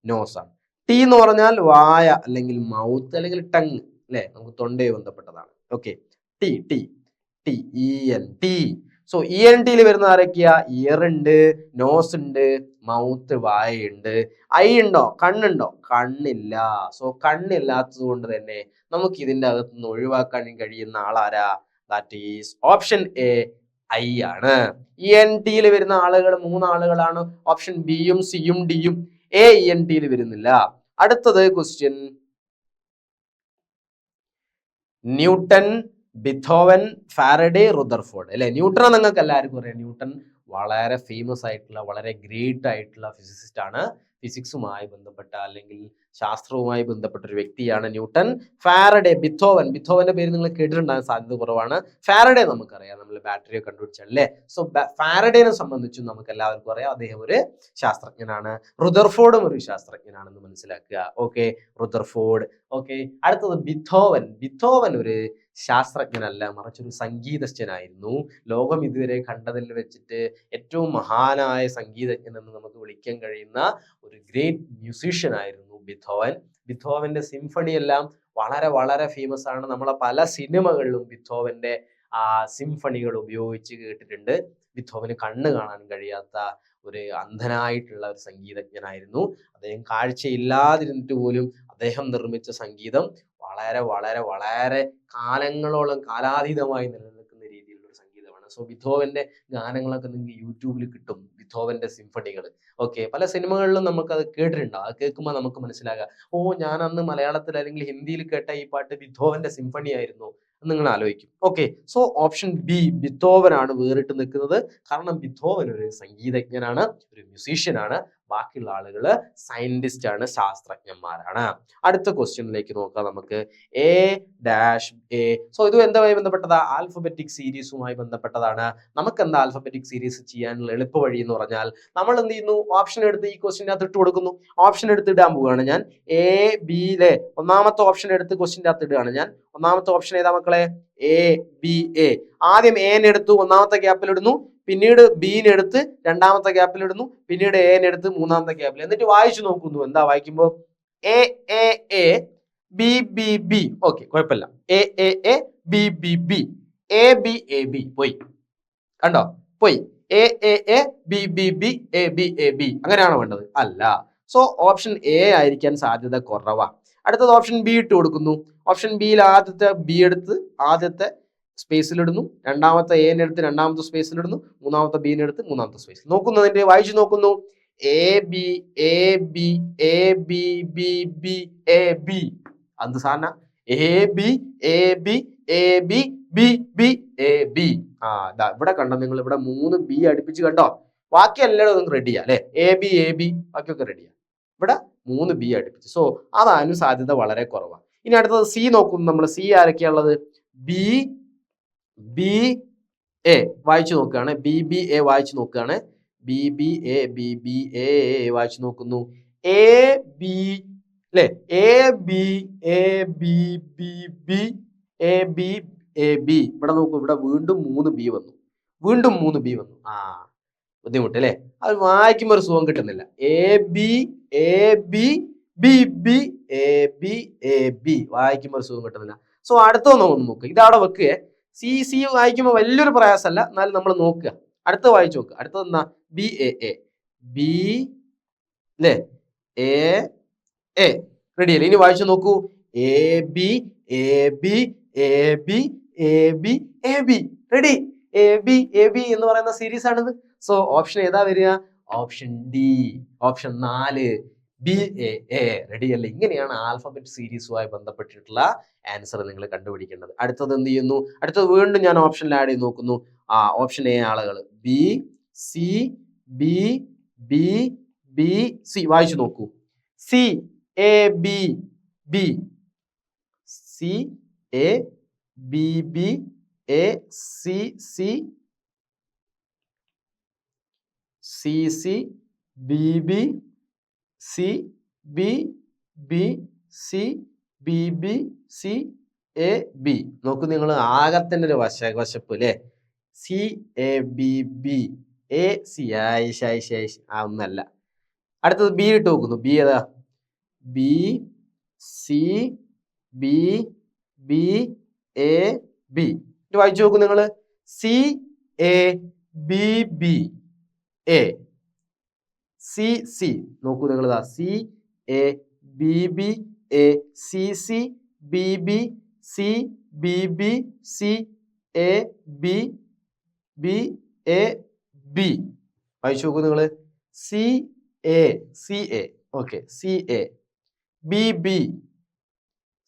നോസ് ആണ്. ടി എന്ന് പറഞ്ഞാൽ വായ അല്ലെങ്കിൽ മൗത്ത് അല്ലെങ്കിൽ ടങ് അല്ലെ, നമുക്ക് തൊണ്ടയെ ബന്ധപ്പെട്ടതാണ്. ഓക്കെ. T ENT. സോ ENTയിൽ വരുന്ന ആരൊക്കെയാ? ഇയർ ഉണ്ട്, നോസ് ഉണ്ട്, മൗത്ത് വായുണ്ട്. ഐ ഉണ്ടോ? കണ്ണുണ്ടോ? കണ്ണില്ല. സോ കണ്ണില്ലാത്തത് കൊണ്ട് തന്നെ നമുക്ക് ഇതിന്റെ അകത്തുനിന്ന് ഒഴിവാക്കാൻ കഴിയുന്ന ആളാരാ? That is option A I ആണ്. ENTയിൽ വരുന്ന ആളുകൾ 3 ആളുകളാണ്. ഓപ്ഷൻ ബിയും സിയും ഡിയും. ENTയിൽ വരുന്നില്ല. അടുത്തത് question, newton, Beethoven, Faraday, Rutherford അല്ലെ. ന്യൂട്ടൺ നിങ്ങൾക്ക് എല്ലാവർക്കും അറിയാം. ന്യൂട്ടൺ വളരെ ഫേമസ് ആയിട്ടുള്ള, വളരെ ഗ്രേറ്റ് ആയിട്ടുള്ള ഫിസിസിസ്റ്റ് ആണ്. ഫിസിക്സുമായി ബന്ധപ്പെട്ട അല്ലെങ്കിൽ ശാസ്ത്രവുമായി ബന്ധപ്പെട്ട ഒരു വ്യക്തിയാണ് ന്യൂട്ടൺ. ഫാരഡേ, ബിഥോവന്റെ പേര് നിങ്ങൾ കേട്ടിട്ടുണ്ടാകാൻ സാധ്യത കുറവാണ്. ഫാരഡേ നമുക്കറിയാം, നമ്മൾ ബാറ്ററി കണ്ടുപിടിച്ചല്ലേ. സോ ഫാരഡേനെ സംബന്ധിച്ചും നമുക്ക് എല്ലാവർക്കും അറിയാം, അദ്ദേഹം ഒരു ശാസ്ത്രജ്ഞനാണ്. റുദർഫോർഡും ഒരു ശാസ്ത്രജ്ഞനാണെന്ന് മനസ്സിലാക്കുക. Okay, Rutherford. ഓക്കെ, അടുത്തത് ബിഥോവൻ ഒരു ശാസ്ത്രജ്ഞനല്ല, മറിച്ച് ഒരു സംഗീതജ്ഞനായിരുന്നു. ലോകം ഇതുവരെ കണ്ടതിൽ വെച്ചിട്ട് ഏറ്റവും മഹാനായ സംഗീതജ്ഞൻ എന്ന് നമുക്ക് വിളിക്കാൻ കഴിയുന്ന ഒരു ഗ്രേറ്റ് മ്യൂസീഷ്യൻ ആയിരുന്നു ബിഥോവന്റെ സിംഫണി എല്ലാം വളരെ വളരെ ഫേമസ് ആണ്. നമ്മളെ പല സിനിമകളിലും ബിഥോവന്റെ സിംഫണികൾ ഉപയോഗിച്ച് കേട്ടിട്ടുണ്ട്. ബിഥോവന് കണ്ണ് കാണാൻ കഴിയാത്ത ഒരു അന്ധനായിട്ടുള്ള ഒരു സംഗീതജ്ഞനായിരുന്നു. അദ്ദേഹം കാഴ്ചയില്ലാതിരുന്നിട്ട് പോലും അദ്ദേഹം നിർമ്മിച്ച സംഗീതം വളരെ വളരെ വളരെ കാലങ്ങളോളം കാലാതീതമായി നിലനിൽക്കുന്ന രീതിയിലുള്ള ഒരു സംഗീതമാണ്. സോ ബിഥോവന്റെ ഗാനങ്ങളൊക്കെ നിങ്ങൾക്ക് യൂട്യൂബിൽ കിട്ടും, ബിഥോവന്റെ സിംഫണികൾ. ഓക്കെ, പല സിനിമകളിലും നമുക്കത് കേട്ടിട്ടുണ്ടാവും. അത് കേൾക്കുമ്പോൾ നമുക്ക് മനസ്സിലാകാം, ഓ ഞാൻ അന്ന് മലയാളത്തിൽ അല്ലെങ്കിൽ ഹിന്ദിയിൽ കേട്ട ഈ പാട്ട് ബിഥോവന്റെ സിംഫണി ആയിരുന്നു എന്ന് നിങ്ങൾ ആലോചിക്കും. ഓക്കെ, സോ ഓപ്ഷൻ ബി ബിഥോവനാണ് വേറിട്ട് നിൽക്കുന്നത്. കാരണം ബിഥോവൻ ഒരു സംഗീതജ്ഞനാണ്, ഒരു മ്യൂസീഷ്യനാണ്. ബാക്കിയുള്ള ആളുകള് സയന്റിസ്റ്റ് ആണ്, ശാസ്ത്രജ്ഞന്മാരാണ്. അടുത്ത ക്വസ്റ്റ്യനിലേക്ക് നോക്കാം നമുക്ക്. A-A. സോ ഇത് എന്തുമായി ബന്ധപ്പെട്ടതാ? ആൽഫബറ്റിക് സീരീസുമായി ബന്ധപ്പെട്ടതാണ്. നമുക്ക് എന്താ ആൽഫബറ്റിക് സീരീസ് ചെയ്യാനുള്ള എളുപ്പ വഴി എന്ന് പറഞ്ഞാൽ നമ്മൾ എന്ത് ചെയ്യുന്നു? ഓപ്ഷൻ എടുത്ത് ഈ ക്വസ്റ്റ്യനകത്ത് ഇട്ട് കൊടുക്കുന്നു. ഓപ്ഷൻ എടുത്ത് ഇടാൻ പോവുകയാണ് ഞാൻ. A-B ഒന്നാമത്തെ ഓപ്ഷൻ എടുത്ത് ക്വസ്റ്റ്യൻ്റെ അകത്ത് ഇടുകയാണ് ഞാൻ. ഒന്നാമത്തെ ഓപ്ഷൻ ഏതാ മക്കളെ? A-B-A. ആദ്യം എനെ എടുത്തു, ഒന്നാമത്തെ ഗ്യാപ്പിൽ ഇടുന്നു. പിന്നീട് ബീനെ എടുത്ത് രണ്ടാമത്തെ ഗ്യാപ്പിൽ ഇടുന്നു. പിന്നീട് എനെ എടുത്ത് മൂന്നാമത്തെ ഗ്യാപ്പിൽ. എന്നിട്ട് വായിച്ചു നോക്കുന്നു. എന്താ വായിക്കുമ്പോ? A B. ഓക്കെ, കുഴപ്പമില്ല. A B. A B പോയി. കണ്ടോ? പോയി. A B A B. അങ്ങനെയാണോ വേണ്ടത്? അല്ല. സോ ഓപ്ഷൻ എ ആയിരിക്കാൻ സാധ്യത കുറവാ. അടുത്തത് ഓപ്ഷൻ ബി ഇട്ട് കൊടുക്കുന്നു. ഓപ്ഷൻ ബിയിൽ ആദ്യത്തെ ബി എടുത്ത് ആദ്യത്തെ സ്പേസിലിടുന്നു. രണ്ടാമത്തെ എനെ എടുത്ത് രണ്ടാമത്തെ സ്പേസിലിടുന്നു. മൂന്നാമത്തെ ബീനെ എടുത്ത് മൂന്നാമത്തെ സ്പേസിൽ നോക്കുന്നതിന്റെ വായിച്ചു നോക്കുന്നു. AB അത് സാധന AB ഇവിടെ കണ്ടോ നിങ്ങൾ? ഇവിടെ 3 ബി അടുപ്പിച്ച് കണ്ടോ? ബാക്കി എല്ലാം നിങ്ങൾക്ക് റെഡിയാ അല്ലെ? AB ബാക്കിയൊക്കെ റെഡിയാ. ഇവിടെ 3 ബി അടുപ്പിച്ച്. സോ അതാണ് സാധ്യത വളരെ കുറവാണ്. ഇനി അടുത്തത് സി നോക്കുന്നു നമ്മൾ. സി ആരൊക്കെയാ ഉള്ളത്? BA വായിച്ചു നോക്കുകയാണ്. BBA വായിച്ചു നോക്കുകയാണ്. BBA വായിച്ചു നോക്കുന്നു. AB അല്ലെ? AB ഇവിടെ നോക്കൂ. ഇവിടെ വീണ്ടും 3 ബി വന്നു. ബുദ്ധിമുട്ട് അല്ലെ? അത് വായിക്കുമ്പോൾ ഒരു സുഖം കിട്ടുന്നില്ല. AB വായിക്കുമ്പോൾ ഒരു സുഖം കിട്ടുന്നില്ല. സോ അടുത്തൊന്ന് നോക്കുക. ഇതവിടെ വെക്കുക. സി വായിക്കുമ്പോൾ വലിയൊരു പ്രയാസമല്ല, എന്നാലും നമ്മൾ നോക്കുക. അടുത്ത വായിച്ചു നോക്കുക. അടുത്തത് എന്താ? BAA അല്ലേ? A റെഡി അല്ലേ? ഇനി വായിച്ചു നോക്കൂ. AB ready. AB എന്ന് പറയുന്ന സീരീസ് ആണിത്. സോ ഓപ്ഷൻ ഏതാ വരിക? Option D, option 4 BAA. Ready അല്ലേ? ഇങ്ങനെയാണ് ആൽഫബറ്റ് സീരീസുമായി ബന്ധപ്പെട്ടിട്ടുള്ള ആൻസർ നിങ്ങൾ കണ്ടുപിടിക്കേണ്ടത്. അടുത്തത് എന്ത് ചെയ്യുന്നു? അടുത്തത് വീണ്ടും ഞാൻ ഓപ്ഷനിൽ ആഡ് ചെയ്ത് നോക്കുന്നു. ഓപ്ഷൻ എ ആളുകൾ BC വായിച്ചു നോക്കൂ. CAB CAB നോക്കൂ നിങ്ങൾ. ആകത്തിന്റെ ഒരു വശപ്പ് അല്ലേ? CABBAC ഒന്നല്ല. അടുത്തത് ബി ഇട്ട് നോക്കുന്നു. ബി ഏതാ? BCBAB വായിച്ചു നോക്കൂ നിങ്ങൾ. CAB A B B A C C നോക്കൂ നിങ്ങൾ ഇതാ C A B B A C C B B C B B C A B B A B വായിച്ചു നോക്കൂ നിങ്ങൾ C A okay C A B B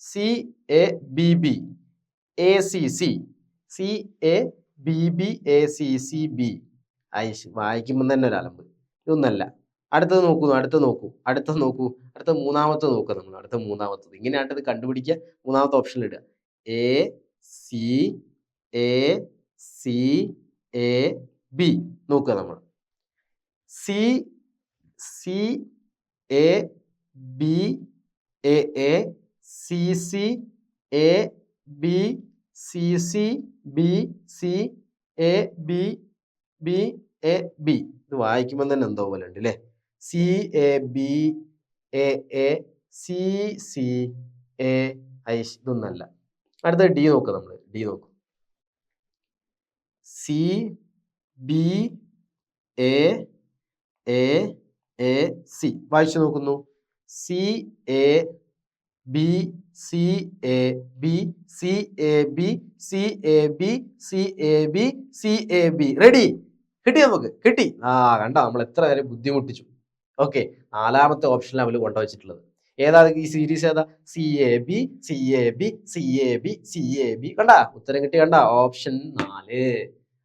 C A B B A C C C A B B A C C B ഐഷ് വായിക്കുമ്പോൾ തന്നെ ഒരു അലമ്പ് ഇതൊന്നല്ല അടുത്തത് നോക്കൂ അടുത്ത മൂന്നാമത്തെ നോക്കുക നമ്മൾ അടുത്ത മൂന്നാമത്തത് ഇങ്ങനെയായിട്ട് ഇത് കണ്ടുപിടിക്കുക മൂന്നാമത്തെ ഓപ്ഷനിൽ ഇടുക എ സി എ ബി നോക്കുക നമ്മൾ C C A B A C C A B C C B C A B B A B ഇത് വായിക്കുമ്പോൾ തന്നെ എന്തോ പോലെ ഉണ്ട് അല്ലേ C A B A C C A ഐഷ് ഇതൊന്നല്ല അടുത്ത ഡി നോക്കുക നമ്മൾ ഡി നോക്കും സി ബി എ സി വായിച്ചു നോക്കുന്നു C A B C A B C A B C A B C A B C A B ready കിട്ടി നമുക്ക് കിട്ടി കണ്ട നമ്മൾ എത്ര നേരം ബുദ്ധിമുട്ടിച്ചു ഓക്കെ നാലാമത്തെ ഓപ്ഷനിൽ അവർ കൊണ്ടുവച്ചിട്ടുള്ളത് ഏതാ ഈ സീരീസ് ഏതാ C A B C A B C A B C A B കണ്ട ഉത്തരം കിട്ടി കണ്ട ഓപ്ഷൻ 4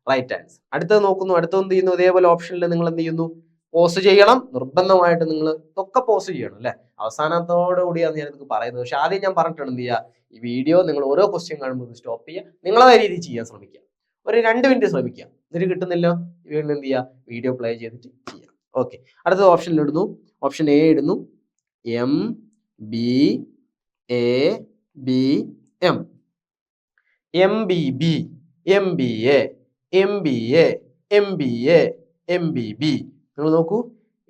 റൈറ്റ് ആൻസർ അടുത്തത് നോക്കുന്നു അടുത്തത് എന്ത് ചെയ്യുന്നു ഇതേപോലെ ഓപ്ഷനിൽ നിങ്ങൾ എന്ത് ചെയ്യുന്നു പോസ്റ്റ് ചെയ്യണം നിർബന്ധമായിട്ട് നിങ്ങൾ ഇതൊക്കെ പോസ്റ്റ് ചെയ്യണം അല്ലെ അവസാനത്തോടു കൂടിയാണ് ഞാൻ നിങ്ങൾക്ക് പറയുന്നത് പക്ഷെ ആദ്യം ഞാൻ പറഞ്ഞിട്ടുണ്ട് എന്ത് ചെയ്യുക ഈ വീഡിയോ നിങ്ങൾ ഓരോ ക്വസ്റ്റ്യൻ കാണുമ്പോൾ സ്റ്റോപ്പ് ചെയ്യുക നിങ്ങളെ രീതിയിൽ ചെയ്യാൻ ശ്രമിക്കുക ഒരു 2 മിനിറ്റ് ശ്രമിക്കുക ഇതിന് കിട്ടുന്നില്ല വീണ്ടും എന്ത് ചെയ്യുക വീഡിയോ പ്ലേ ചെയ്തിട്ട് ചെയ്യാം ഓക്കെ അടുത്തത് ഓപ്ഷനിൽ ഇടുന്നു ഓപ്ഷൻ എ ഇടുന്നു M B A B M M B B M B A M B A M B A M B B നിങ്ങൾ നോക്കൂ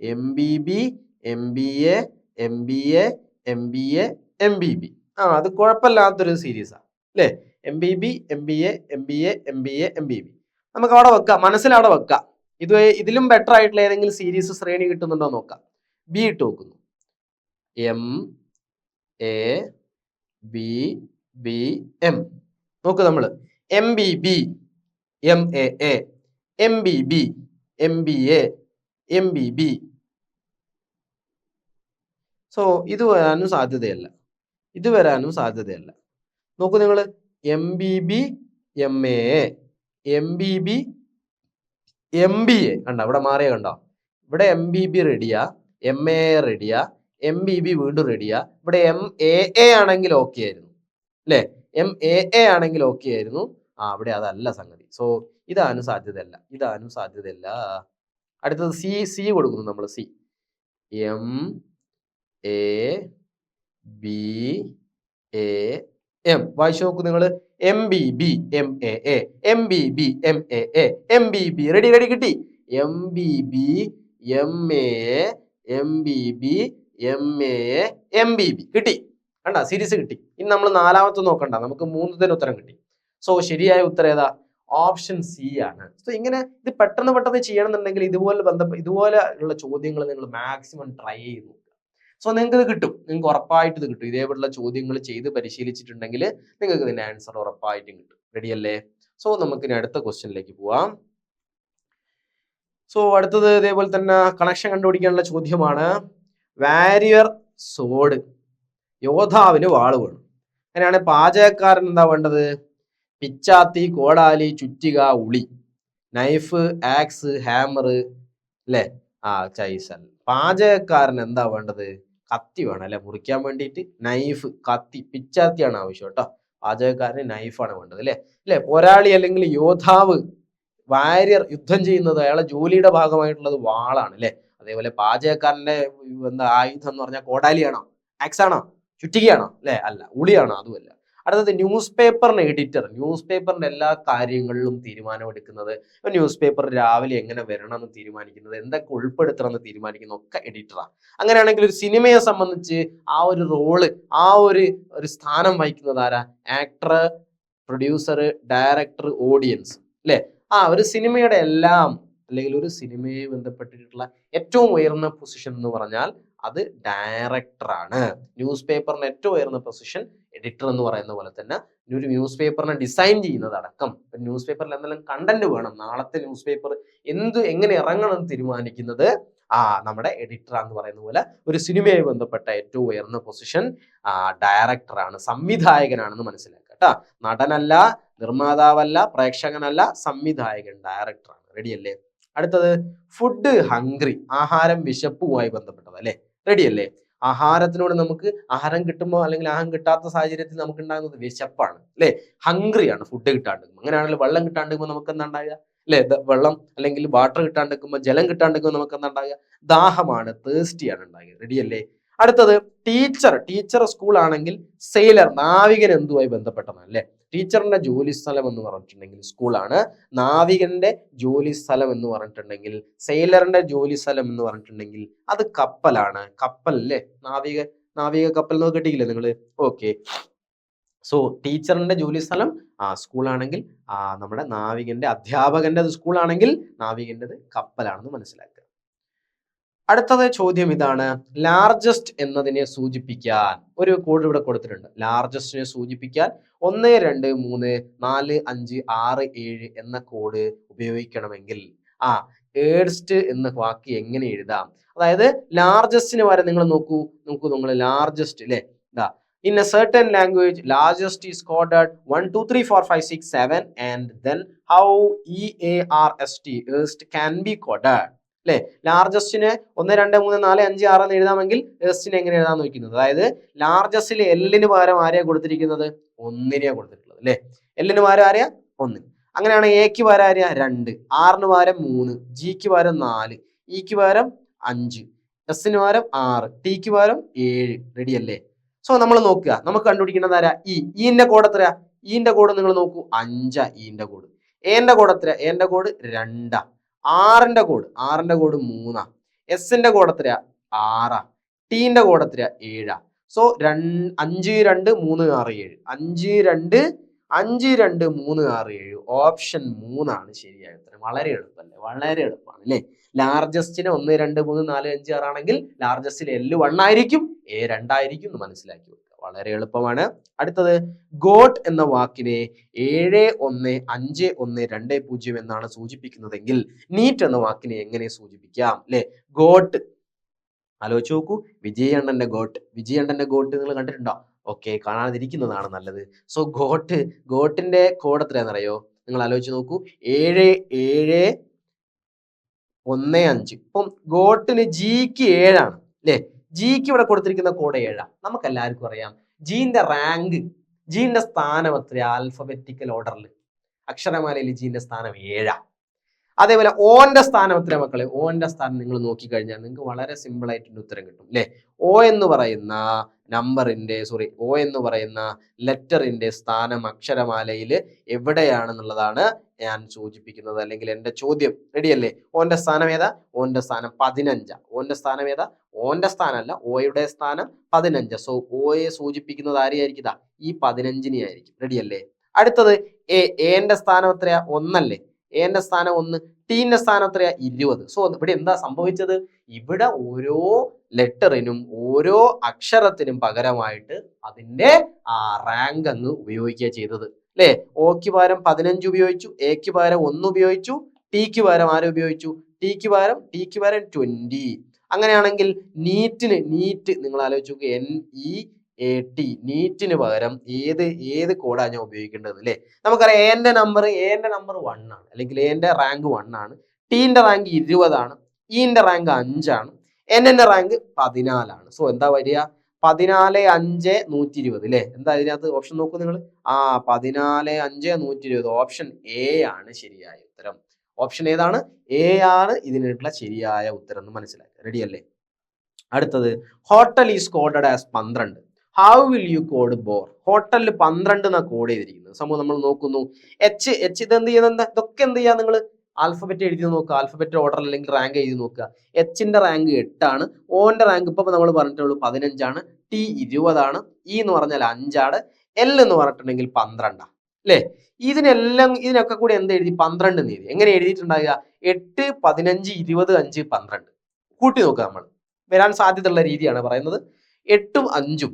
M B B M B A M B A M B A M B B അത് കുഴപ്പമില്ലാത്തൊരു സീരീസാണ് അല്ലേ M B B M B A M B A M B A M B B നമുക്ക് അവിടെ വെക്കാം മനസ്സിലവിടെ വെക്കാം ഇതിലും ബെറ്റർ ആയിട്ടുള്ള ഏതെങ്കിലും സീരീസ് ശ്രേണി കിട്ടുന്നുണ്ടോ നോക്കാം ബി ഇട്ട് നോക്കുന്നു M A B B M നോക്ക് നമ്മൾ M B B M A M B B M B A M B B so ഇത് വരാനും സാധ്യതയല്ല നോക്കൂ നിങ്ങൾ M B B M A M B B M B A കണ്ടോ ഇവിടെ മാറിയ കണ്ടോ ഇവിടെ എം ബി ബി റെഡിയാ എം എ റെഡിയാ എം ബി ബി വീണ്ടും റെഡിയാ ഇവിടെ എം എ ആണെങ്കിൽ ഓക്കെ ആയിരുന്നു അല്ലെ എം എ ആണെങ്കിൽ ഓക്കെ ആയിരുന്നു അവിടെ അതല്ല സംഗതി സോ ഇതാനും സാധ്യതയല്ല അടുത്തത് സി കൊടുക്കുന്നു നമ്മൾ C M A B A M വായിച്ചു നോക്കൂ നിങ്ങൾ M B B M A M B B M A M B B ready കിട്ടി M B B M A M B B M A M B B കിട്ടി കണ്ട series കിട്ടി ഇനി നമ്മൾ നാലാമത്തെ നോക്കണ്ട നമുക്ക് 3 ഉത്തരം കിട്ടി സോ ശരിയായ ഉത്തരം ഏതാ ഓപ്ഷൻ സി ആണ് സോ ഇങ്ങനെ ഇത് പെട്ടെന്ന് ചെയ്യണമെന്നുണ്ടെങ്കിൽ ഇതുപോലെ ഉള്ള ചോദ്യങ്ങൾ നിങ്ങൾ മാക്സിമം ട്രൈ ചെയ്ത് നോക്കുക സോ നിങ്ങൾക്ക് ഇത് കിട്ടും നിങ്ങൾക്ക് ഉറപ്പായിട്ട് ഇത് കിട്ടും ഇതേപോലുള്ള ചോദ്യങ്ങൾ ചെയ്ത് പരിശീലിച്ചിട്ടുണ്ടെങ്കിൽ നിങ്ങൾക്ക് ഇതിന്റെ ആൻസർ ഉറപ്പായിട്ടും കിട്ടും റെഡിയല്ലേ സോ നമുക്ക് ഇനി അടുത്ത ക്വസ്റ്റ്യനിലേക്ക് പോവാം സോ അടുത്തത് ഇതേപോലെ തന്നെ കണക്ഷൻ കണ്ടുപിടിക്കാനുള്ള ചോദ്യമാണ് വാരിയർ സോഡ് യോദ്ധാവിന് വാള് വേണം അങ്ങനെയാണ് പാചകക്കാരൻ എന്താ വേണ്ടത് പിച്ചാത്തി കോടാലി ചുറ്റിക ഉളി നൈഫ് ആക്സ് ഹാമർ അല്ലേ ചൈസൽ പാചകക്കാരൻ എന്താ വേണ്ടത് കത്തി വേണം അല്ലെ മുറിക്കാൻ വേണ്ടിയിട്ട് നൈഫ് കത്തി പിച്ചാത്തിയാണ് ആവശ്യം കേട്ടോ പാചകക്കാരന് നൈഫാണ് വേണ്ടത് അല്ലെ പോരാളി അല്ലെങ്കിൽ യോദ്ധാവ് വാരിയർ യുദ്ധം ചെയ്യുന്നത് അയാളെ ജോലിയുടെ ഭാഗമായിട്ടുള്ളത് വാളാണ് അല്ലെ അതേപോലെ പാചകക്കാരന്റെ ആയുധം എന്ന് പറഞ്ഞാൽ കോടാലിയാണോ ആക്സ് ആണോ ചുറ്റികയാണോ അല്ലെ അല്ല ഉളിയാണോ അതുമല്ല അടുത്തത് ന്യൂസ് പേപ്പറിന്റെ എഡിറ്റർ ന്യൂസ് പേപ്പറിന്റെ എല്ലാ കാര്യങ്ങളിലും തീരുമാനമെടുക്കുന്നത് ന്യൂസ് പേപ്പർ രാവിലെ എങ്ങനെ വരണം എന്ന് തീരുമാനിക്കുന്നത് എന്തൊക്കെ ഉൾപ്പെടുത്തണം എന്ന് തീരുമാനിക്കുന്ന ഒക്കെ എഡിറ്ററാണ് അങ്ങനെയാണെങ്കിൽ ഒരു സിനിമയെ സംബന്ധിച്ച് ആ ഒരു റോള് ആ ഒരു സ്ഥാനം വഹിക്കുന്നത് ആരാ ആക്ടർ പ്രൊഡ്യൂസർ ഡയറക്ടർ ഓഡിയൻസ് അല്ലെ ഒരു സിനിമയുടെ എല്ലാം അല്ലെങ്കിൽ ഒരു സിനിമയെ ബന്ധപ്പെട്ടിട്ടുള്ള ഏറ്റവും ഉയർന്ന പൊസിഷൻ എന്ന് പറഞ്ഞാൽ അത് ഡയറക്ടറാണ്. ന്യൂസ് പേപ്പറിന് ഏറ്റവും ഉയർന്ന പൊസിഷൻ എഡിറ്റർ എന്ന് പറയുന്ന പോലെ തന്നെ ഒരു ന്യൂസ് പേപ്പറിനെ ഡിസൈൻ ചെയ്യുന്നതടക്കം ന്യൂസ് പേപ്പറിൽ എന്തെങ്കിലും കണ്ടന്റ് വേണം, നാളത്തെ ന്യൂസ് പേപ്പർ എങ്ങനെ ഇറങ്ങണം എന്ന് തീരുമാനിക്കുന്നത് നമ്മുടെ എഡിറ്റർ എന്ന് പറയുന്ന പോലെ ഒരു സിനിമയുമായി ബന്ധപ്പെട്ട ഏറ്റവും ഉയർന്ന പൊസിഷൻ ഡയറക്ടറാണ്, സംവിധായകനാണെന്ന് മനസ്സിലാക്കുക കേട്ടോ. നടനല്ല, നിർമ്മാതാവല്ല, പ്രേക്ഷകനല്ല, സംവിധായകൻ, ഡയറക്ടറാണ്. റെഡിയല്ലേ? അടുത്തത് ഫുഡ് ഹംഗ്രി, ആഹാരം വിശപ്പുമായി ബന്ധപ്പെട്ടത് അല്ലേ? റെഡിയല്ലേ? ആഹാരത്തിനോട് നമുക്ക് ആഹാരം കിട്ടുമ്പോൾ അല്ലെങ്കിൽ ആഹാരം കിട്ടാത്ത സാഹചര്യത്തിൽ നമുക്ക് ഉണ്ടാകുന്നത് വിശപ്പാണ് അല്ലെ? ഹംഗ്രിയാണ് ഫുഡ് കിട്ടാണ്ടിരിക്കുമ്പോൾ. അങ്ങനെയാണെങ്കിൽ വെള്ളം കിട്ടാണ്ടിരിക്കുമ്പോൾ നമുക്ക് എന്താ ഉണ്ടാകുക അല്ലെ? വെള്ളം അല്ലെങ്കിൽ വാട്ടർ കിട്ടാണ്ടിരിക്കുമ്പോൾ, ജലം കിട്ടാണ്ടിരിക്കുമ്പോൾ നമുക്ക് എന്താ ഉണ്ടാകുക? ദാഹമാണ്, തേഴ്സ്റ്റിയാണ് ഉണ്ടാകുക. റെഡിയല്ലേ? അടുത്തത് ടീച്ചർ സ്കൂൾ ആണെങ്കിൽ സെയിലർ, നാവികൻ എന്തുമായി ബന്ധപ്പെട്ടതാണ് അല്ലെ? ടീച്ചറിന്റെ ജോലി സ്ഥലം എന്ന് പറഞ്ഞിട്ടുണ്ടെങ്കിൽ സ്കൂളാണ്, നാവികന്റെ ജോലി സ്ഥലം എന്ന് പറഞ്ഞിട്ടുണ്ടെങ്കിൽ, സെയിലറിന്റെ ജോലി സ്ഥലം എന്ന് പറഞ്ഞിട്ടുണ്ടെങ്കിൽ അത് കപ്പലാണ്. കപ്പൽ അല്ലേ? നാവിക കപ്പൽ എന്ന് കേട്ടിട്ടില്ലേ നിങ്ങള്? ഓക്കെ. സോ ടീച്ചറിന്റെ ജോലി സ്ഥലം സ്കൂളാണെങ്കിൽ നമ്മുടെ നാവികന്റെ, അധ്യാപകന്റെ സ്കൂളാണെങ്കിൽ നാവികന്റേത് കപ്പലാണെന്ന് മനസ്സിലാക്കുക. അടുത്തത് ചോദ്യം ഇതാണ്, ലാർജസ്റ്റ് എന്നതിനെ സൂചിപ്പിക്കാൻ ഒരു കോഡ് ഇവിടെ കൊടുത്തിട്ടുണ്ട്. ലാർജസ്റ്റിനെ സൂചിപ്പിക്കാൻ 1 2 3 4 5 6 7 എന്ന കോഡ് ഉപയോഗിക്കണമെങ്കിൽ ഏഡ്സ്റ്റ് എന്ന വാക്ക് എങ്ങനെ എഴുതാം? അതായത് ലാർജസ്റ്റിന് വരെ നിങ്ങൾ നോക്കൂ നിങ്ങൾ ലാർജസ്റ്റ് അല്ലേ? In a certain language, largest is coded 1 2 3 4 5 6 7 and then how EARST can be coded അല്ലെ? ലാർജസ്റ്റിന് 1 2 3 4 5 6 എന്ന് എഴുതാമെങ്കിൽ ഏസ്റ്റിനെ എങ്ങനെ എഴുതാൻ നോക്കുന്നത്? അതായത് ലാർജസ്റ്റിൽ എല്ലിന് പകരം ആരെയാ കൊടുത്തിരിക്കുന്നത്? 1 കൊടുത്തിട്ടുള്ളത് അല്ലെ? എല്ലിന് പകരം ആരെയാ? 1. അങ്ങനെയാണ് എക്ക് പകരം ആരെയാ? 2, ആറിന് പകരം 3, ജിക്ക് പകരം 4, ഇക്ക് പകരം 5, എസിന് പകരം 6, ടിക്ക് പകരം 7. റെഡി അല്ലേ? സോ നമ്മൾ നോക്കുക, നമുക്ക് കണ്ടുപിടിക്കേണ്ടത് ആരാ? ഇന്റെ കോഡ് എത്രയാ? ഇന്റെ കോഡ് നിങ്ങൾ നോക്കൂ, 5 ഇന്റെ കോഡ്. എന്റെ കോഡ് എത്രയാ? എന്റെ കോഡ് 2. ആറിന്റെ കോഡ് 3. എസിന്റെ കോഡ് എത്രയാ? 6. ടീന്റെ കോഡ് എത്രയാ? 7. സോ 5 2 3 6 7. 5 2 3 6 7. ഓപ്ഷൻ 3 ആണ് ശരിയായ ഉത്തരം. വളരെ എളുപ്പമല്ലേ? വളരെ എളുപ്പമാണ് അല്ലേ? ലാർജസ്റ്റിന് 1 2 3 4 5 6 ആണെങ്കിൽ ലാർജസ്റ്റിൽ L1 ആയിരിക്കും, A2 ആയിരിക്കും എന്ന് മനസ്സിലാക്കി വെക്കുക. വളരെ എളുപ്പമാണ്. അടുത്തത് ഗോട്ട് എന്ന വാക്കിനെ 7 1 5 1 2 0 എന്നാണ് സൂചിപ്പിക്കുന്നതെങ്കിൽ നീറ്റ് എന്ന വാക്കിനെ എങ്ങനെ സൂചിപ്പിക്കാം അല്ലെ? ഗോട്ട് ആലോചിച്ച് നോക്കൂ. വിജയണ്ണന്റെ ഗോട്ട് നിങ്ങൾ കണ്ടിട്ടുണ്ടോ? ഓക്കെ, കാണാതിരിക്കുന്നതാണ് നല്ലത്. സോ ഗോട്ടിന്റെ കോഡ് എത്രയാണെന്നറിയോ? നിങ്ങൾ ആലോചിച്ച് നോക്കൂ. 7 7 1 5. ഇപ്പം ഗോട്ടിന് ജിക്ക് 7 ആണ് അല്ലെ? ജിക്ക് ഇവിടെ കൊടുത്തിരിക്കുന്ന കോഡ് 7. നമുക്ക് എല്ലാവർക്കും അറിയാം ജിന്റെ റാങ്ക്, ജിന്റെ സ്ഥാനം എത്ര? ആൽഫബറ്റിക്കൽ ഓർഡറിൽ അക്ഷരമാലയിൽ ജിന്റെ സ്ഥാനം 7. അതേപോലെ ഓന്റെ സ്ഥാനം എത്ര മക്കളെ? ഓന്റെ സ്ഥാനം നിങ്ങൾ നോക്കിക്കഴിഞ്ഞാൽ നിങ്ങൾക്ക് വളരെ സിമ്പിൾ ആയിട്ട് ഉത്തരം കിട്ടും അല്ലെ? ഓ എന്ന് പറയുന്ന ലെറ്ററിന്റെ സ്ഥാനം അക്ഷരമാലയിൽ എവിടെയാണെന്നുള്ളതാണ് ഞാൻ സൂചിപ്പിക്കുന്നത്, അല്ലെങ്കിൽ എന്റെ ചോദ്യം. റെഡിയല്ലേ? ഓന്റെ സ്ഥാനം ഏതാ? ഓന്റെ സ്ഥാനം 15. ഓന്റെ സ്ഥാനം ഏതാ? ഓന്റെ സ്ഥാനമല്ല, ഓയുടെ സ്ഥാനം 15. സോ ഓയെ സൂചിപ്പിക്കുന്നത് ആരെയായിരിക്കും? ഈ 15നെ ആയിരിക്കും. റെഡിയല്ലേ? അടുത്തത് എന്റെ സ്ഥാനം എത്രയാ? 1 അല്ലേ? എന്റെ സ്ഥാനം 1. ടീന്റെ സ്ഥാനം എത്രയാ? 20. സോ ഇവിടെ എന്താ സംഭവിച്ചത്? ഇവിടെ ഓരോ ലെറ്ററിനും ഓരോ അക്ഷരത്തിനും പകരമായിട്ട് അതിന്റെ റാങ്ക് അങ്ങ് ഉപയോഗിക്കുക ചെയ്തത് അല്ലെ? ഓക്ക് പകരം 15 ഉപയോഗിച്ചു, എക്ക് പകരം 1 ഉപയോഗിച്ചു, ടിക്ക് പകരം ആരെ ഉപയോഗിച്ചു? ടിക്ക് പകരം 20. അങ്ങനെയാണെങ്കിൽ നീറ്റ് നിങ്ങൾ ആലോചിച്ചു നോക്കുക. NEAT നീറ്റിന് പകരം ഏത് കോഡാണ് ഞാൻ ഉപയോഗിക്കേണ്ടത് അല്ലെ? നമുക്കറിയാം എന്റെ നമ്പർ 1 ആണ്, അല്ലെങ്കിൽ എന്റെ റാങ്ക് 1 ആണ്, ടീന്റെ റാങ്ക് 20 ആണ്, ഇന്റെ റാങ്ക് 5 ആണ്, എന്റെ റാങ്ക് 14 ആണ്. സോ എന്താ വരിക? 14 5 120 അല്ലെ? എന്താ ഇതിനകത്ത് ഓപ്ഷൻ നോക്കൂ നിങ്ങൾ. 14 5 120. ഓപ്ഷൻ എ ആണ് ശരിയായ ഉത്തരം. ഓപ്ഷൻ ഏതാണ്? എ ആണ് ഇതിനുള്ള ശരിയായ ഉത്തരം എന്ന് മനസ്സിലാക്കുക. റെഡി അല്ലേ? അടുത്തത് hotel is coded as 12. How will you code bore? ഹോട്ടലിൽ 12 എന്നാ കോഡ് ചെയ്തിരിക്കുന്നത്. സംഭവം നമ്മൾ നോക്കുന്നു. എച്ച് ഇത് എന്ത് ചെയ്യുന്നത്? ഇതൊക്കെ എന്ത് ചെയ്യാ? നിങ്ങൾ ആൽഫബറ്റ് എഴുതി നോക്കുക, ആൽഫബറ്റ് ഓർഡർ അല്ലെങ്കിൽ റാങ്ക് എഴുതി നോക്കുക. എച്ചിന്റെ റാങ്ക് 8 ആണ്, ഓന്റെ റാങ്ക് ഇപ്പൊ നമ്മൾ പറഞ്ഞിട്ടുള്ളൂ 15 ആണ്, ടി 20 ആണ്, ഇ എന്ന് പറഞ്ഞാൽ 5 ആണ്, എൽ എന്ന് പറഞ്ഞിട്ടുണ്ടെങ്കിൽ 12 ആണ്. അല്ലേ? ഇതിനൊക്കെ കൂടി എന്ത് എഴുതി? 12 എന്ന് എഴുതി. എങ്ങനെ എഴുതിയിട്ടുണ്ടാകുക? 8, 15, 20, 5, 12 കൂട്ടി നോക്കുക നമ്മൾ. വരാൻ സാധ്യതയുള്ള രീതിയാണ് പറയുന്നത്. 8ഉം 5ഉം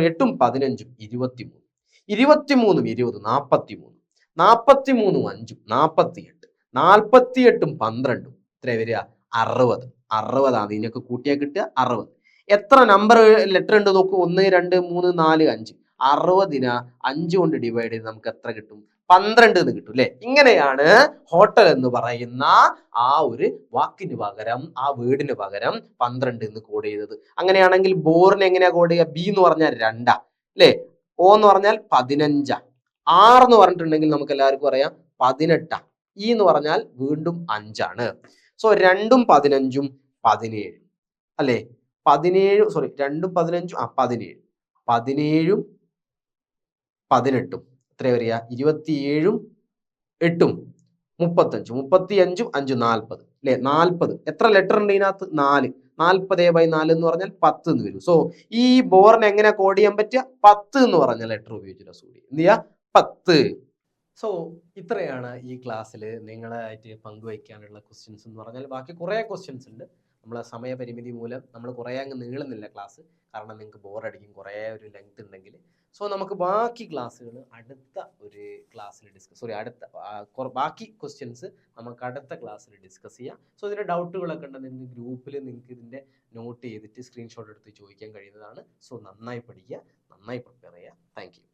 8ഉം 15ഉം 23, 23ഉം 20 43, 43ഉം 5ഉം 48, 48ഉം 12ഉം എത്ര വരിക? 60. 60 ആണ്. ഇതിനൊക്കെ കൂട്ടിയാൽ കിട്ടുക 60. എത്ര നമ്പർ ലെറ്റർ ഉണ്ട് നോക്കൂ? 1, 2, 3, 4, 5. 60നെ 5 കൊണ്ട് ഡിവൈഡ് ചെയ്ത് നമുക്ക് എത്ര കിട്ടും? 12 എന്ന് കിട്ടും അല്ലെ? ഇങ്ങനെയാണ് ഹോട്ടൽ എന്ന് പറയുന്ന ആ ഒരു വാക്കിന് പകരം, ആ വേർഡിന് പകരം 12 എന്ന് കോഡ് ചെയ്തത്. അങ്ങനെയാണെങ്കിൽ ബോറിന് എങ്ങനെയാ കോഡ് ചെയ്യുക? ബി എന്ന് പറഞ്ഞാൽ 2 അല്ലെ? ഓ എന്ന് പറഞ്ഞാൽ 15. ആർ എന്ന് പറഞ്ഞിട്ടുണ്ടെങ്കിൽ നമുക്ക് എല്ലാവർക്കും അറിയാം 18. ഇ എന്ന് പറഞ്ഞാൽ വീണ്ടും 5 ആണ്. സോ 2ഉം 15ഉം 17 അല്ലെ? 17 2ഉം 15ഉം 17, 17ഉം 18ഉം എത്ര വരിക? 27ഉം 8ഉം 35, 35ഉം 5 40 അല്ലെ? 40. എത്ര ലെറ്റർ ഉണ്ട് ഇതിനകത്ത്? 4. 40/4 എന്ന് പറഞ്ഞാൽ 10 എന്ന് വരും. സോ ഈ ബോറിന് എങ്ങനെ കോഡ് ചെയ്യാൻ പറ്റുക? 10 എന്ന് പറഞ്ഞ ലെറ്റർ ഉപയോഗിച്ചിട്ട് എന്ത് ചെയ്യുക? 10. സോ ഇത്രയാണ് ഈ ക്ലാസ്സിൽ നിങ്ങളായിട്ട് പങ്കുവയ്ക്കാനുള്ള ക്വസ്റ്റ്യൻസ് എന്ന് പറഞ്ഞാൽ. ബാക്കി കുറേ ക്വസ്റ്റ്യൻസ് ഉണ്ട്. നമ്മളെ സമയപരിമിതി മൂലം നമ്മൾ കുറേ അങ്ങ് നീളുന്നില്ല ക്ലാസ്. കാരണം നിങ്ങൾക്ക് ബോറടിക്കും കുറേ ഒരു ലെങ്ത് ഉണ്ടെങ്കിൽ. സോ നമുക്ക് ബാക്കി ക്ലാസ്സുകൾ അടുത്ത ഒരു ക്ലാസ്സിൽ ബാക്കി ക്വസ്റ്റ്യൻസ് നമുക്ക് അടുത്ത ക്ലാസ്സിൽ ഡിസ്കസ് ചെയ്യാം. സോ ഇതിൻ്റെ ഡൗട്ടുകളൊക്കെ ഉണ്ടെങ്കിൽ ഗ്രൂപ്പിൽ നിങ്ങൾക്ക് ഇതിൻ്റെ നോട്ട് ചെയ്തിട്ട് സ്ക്രീൻഷോട്ട് എടുത്ത് ചോദിക്കാൻ കഴിയുന്നതാണ്. സോ നന്നായി പഠിക്കുക, നന്നായി പ്രിപ്പയർ ചെയ്യുക. Thank you.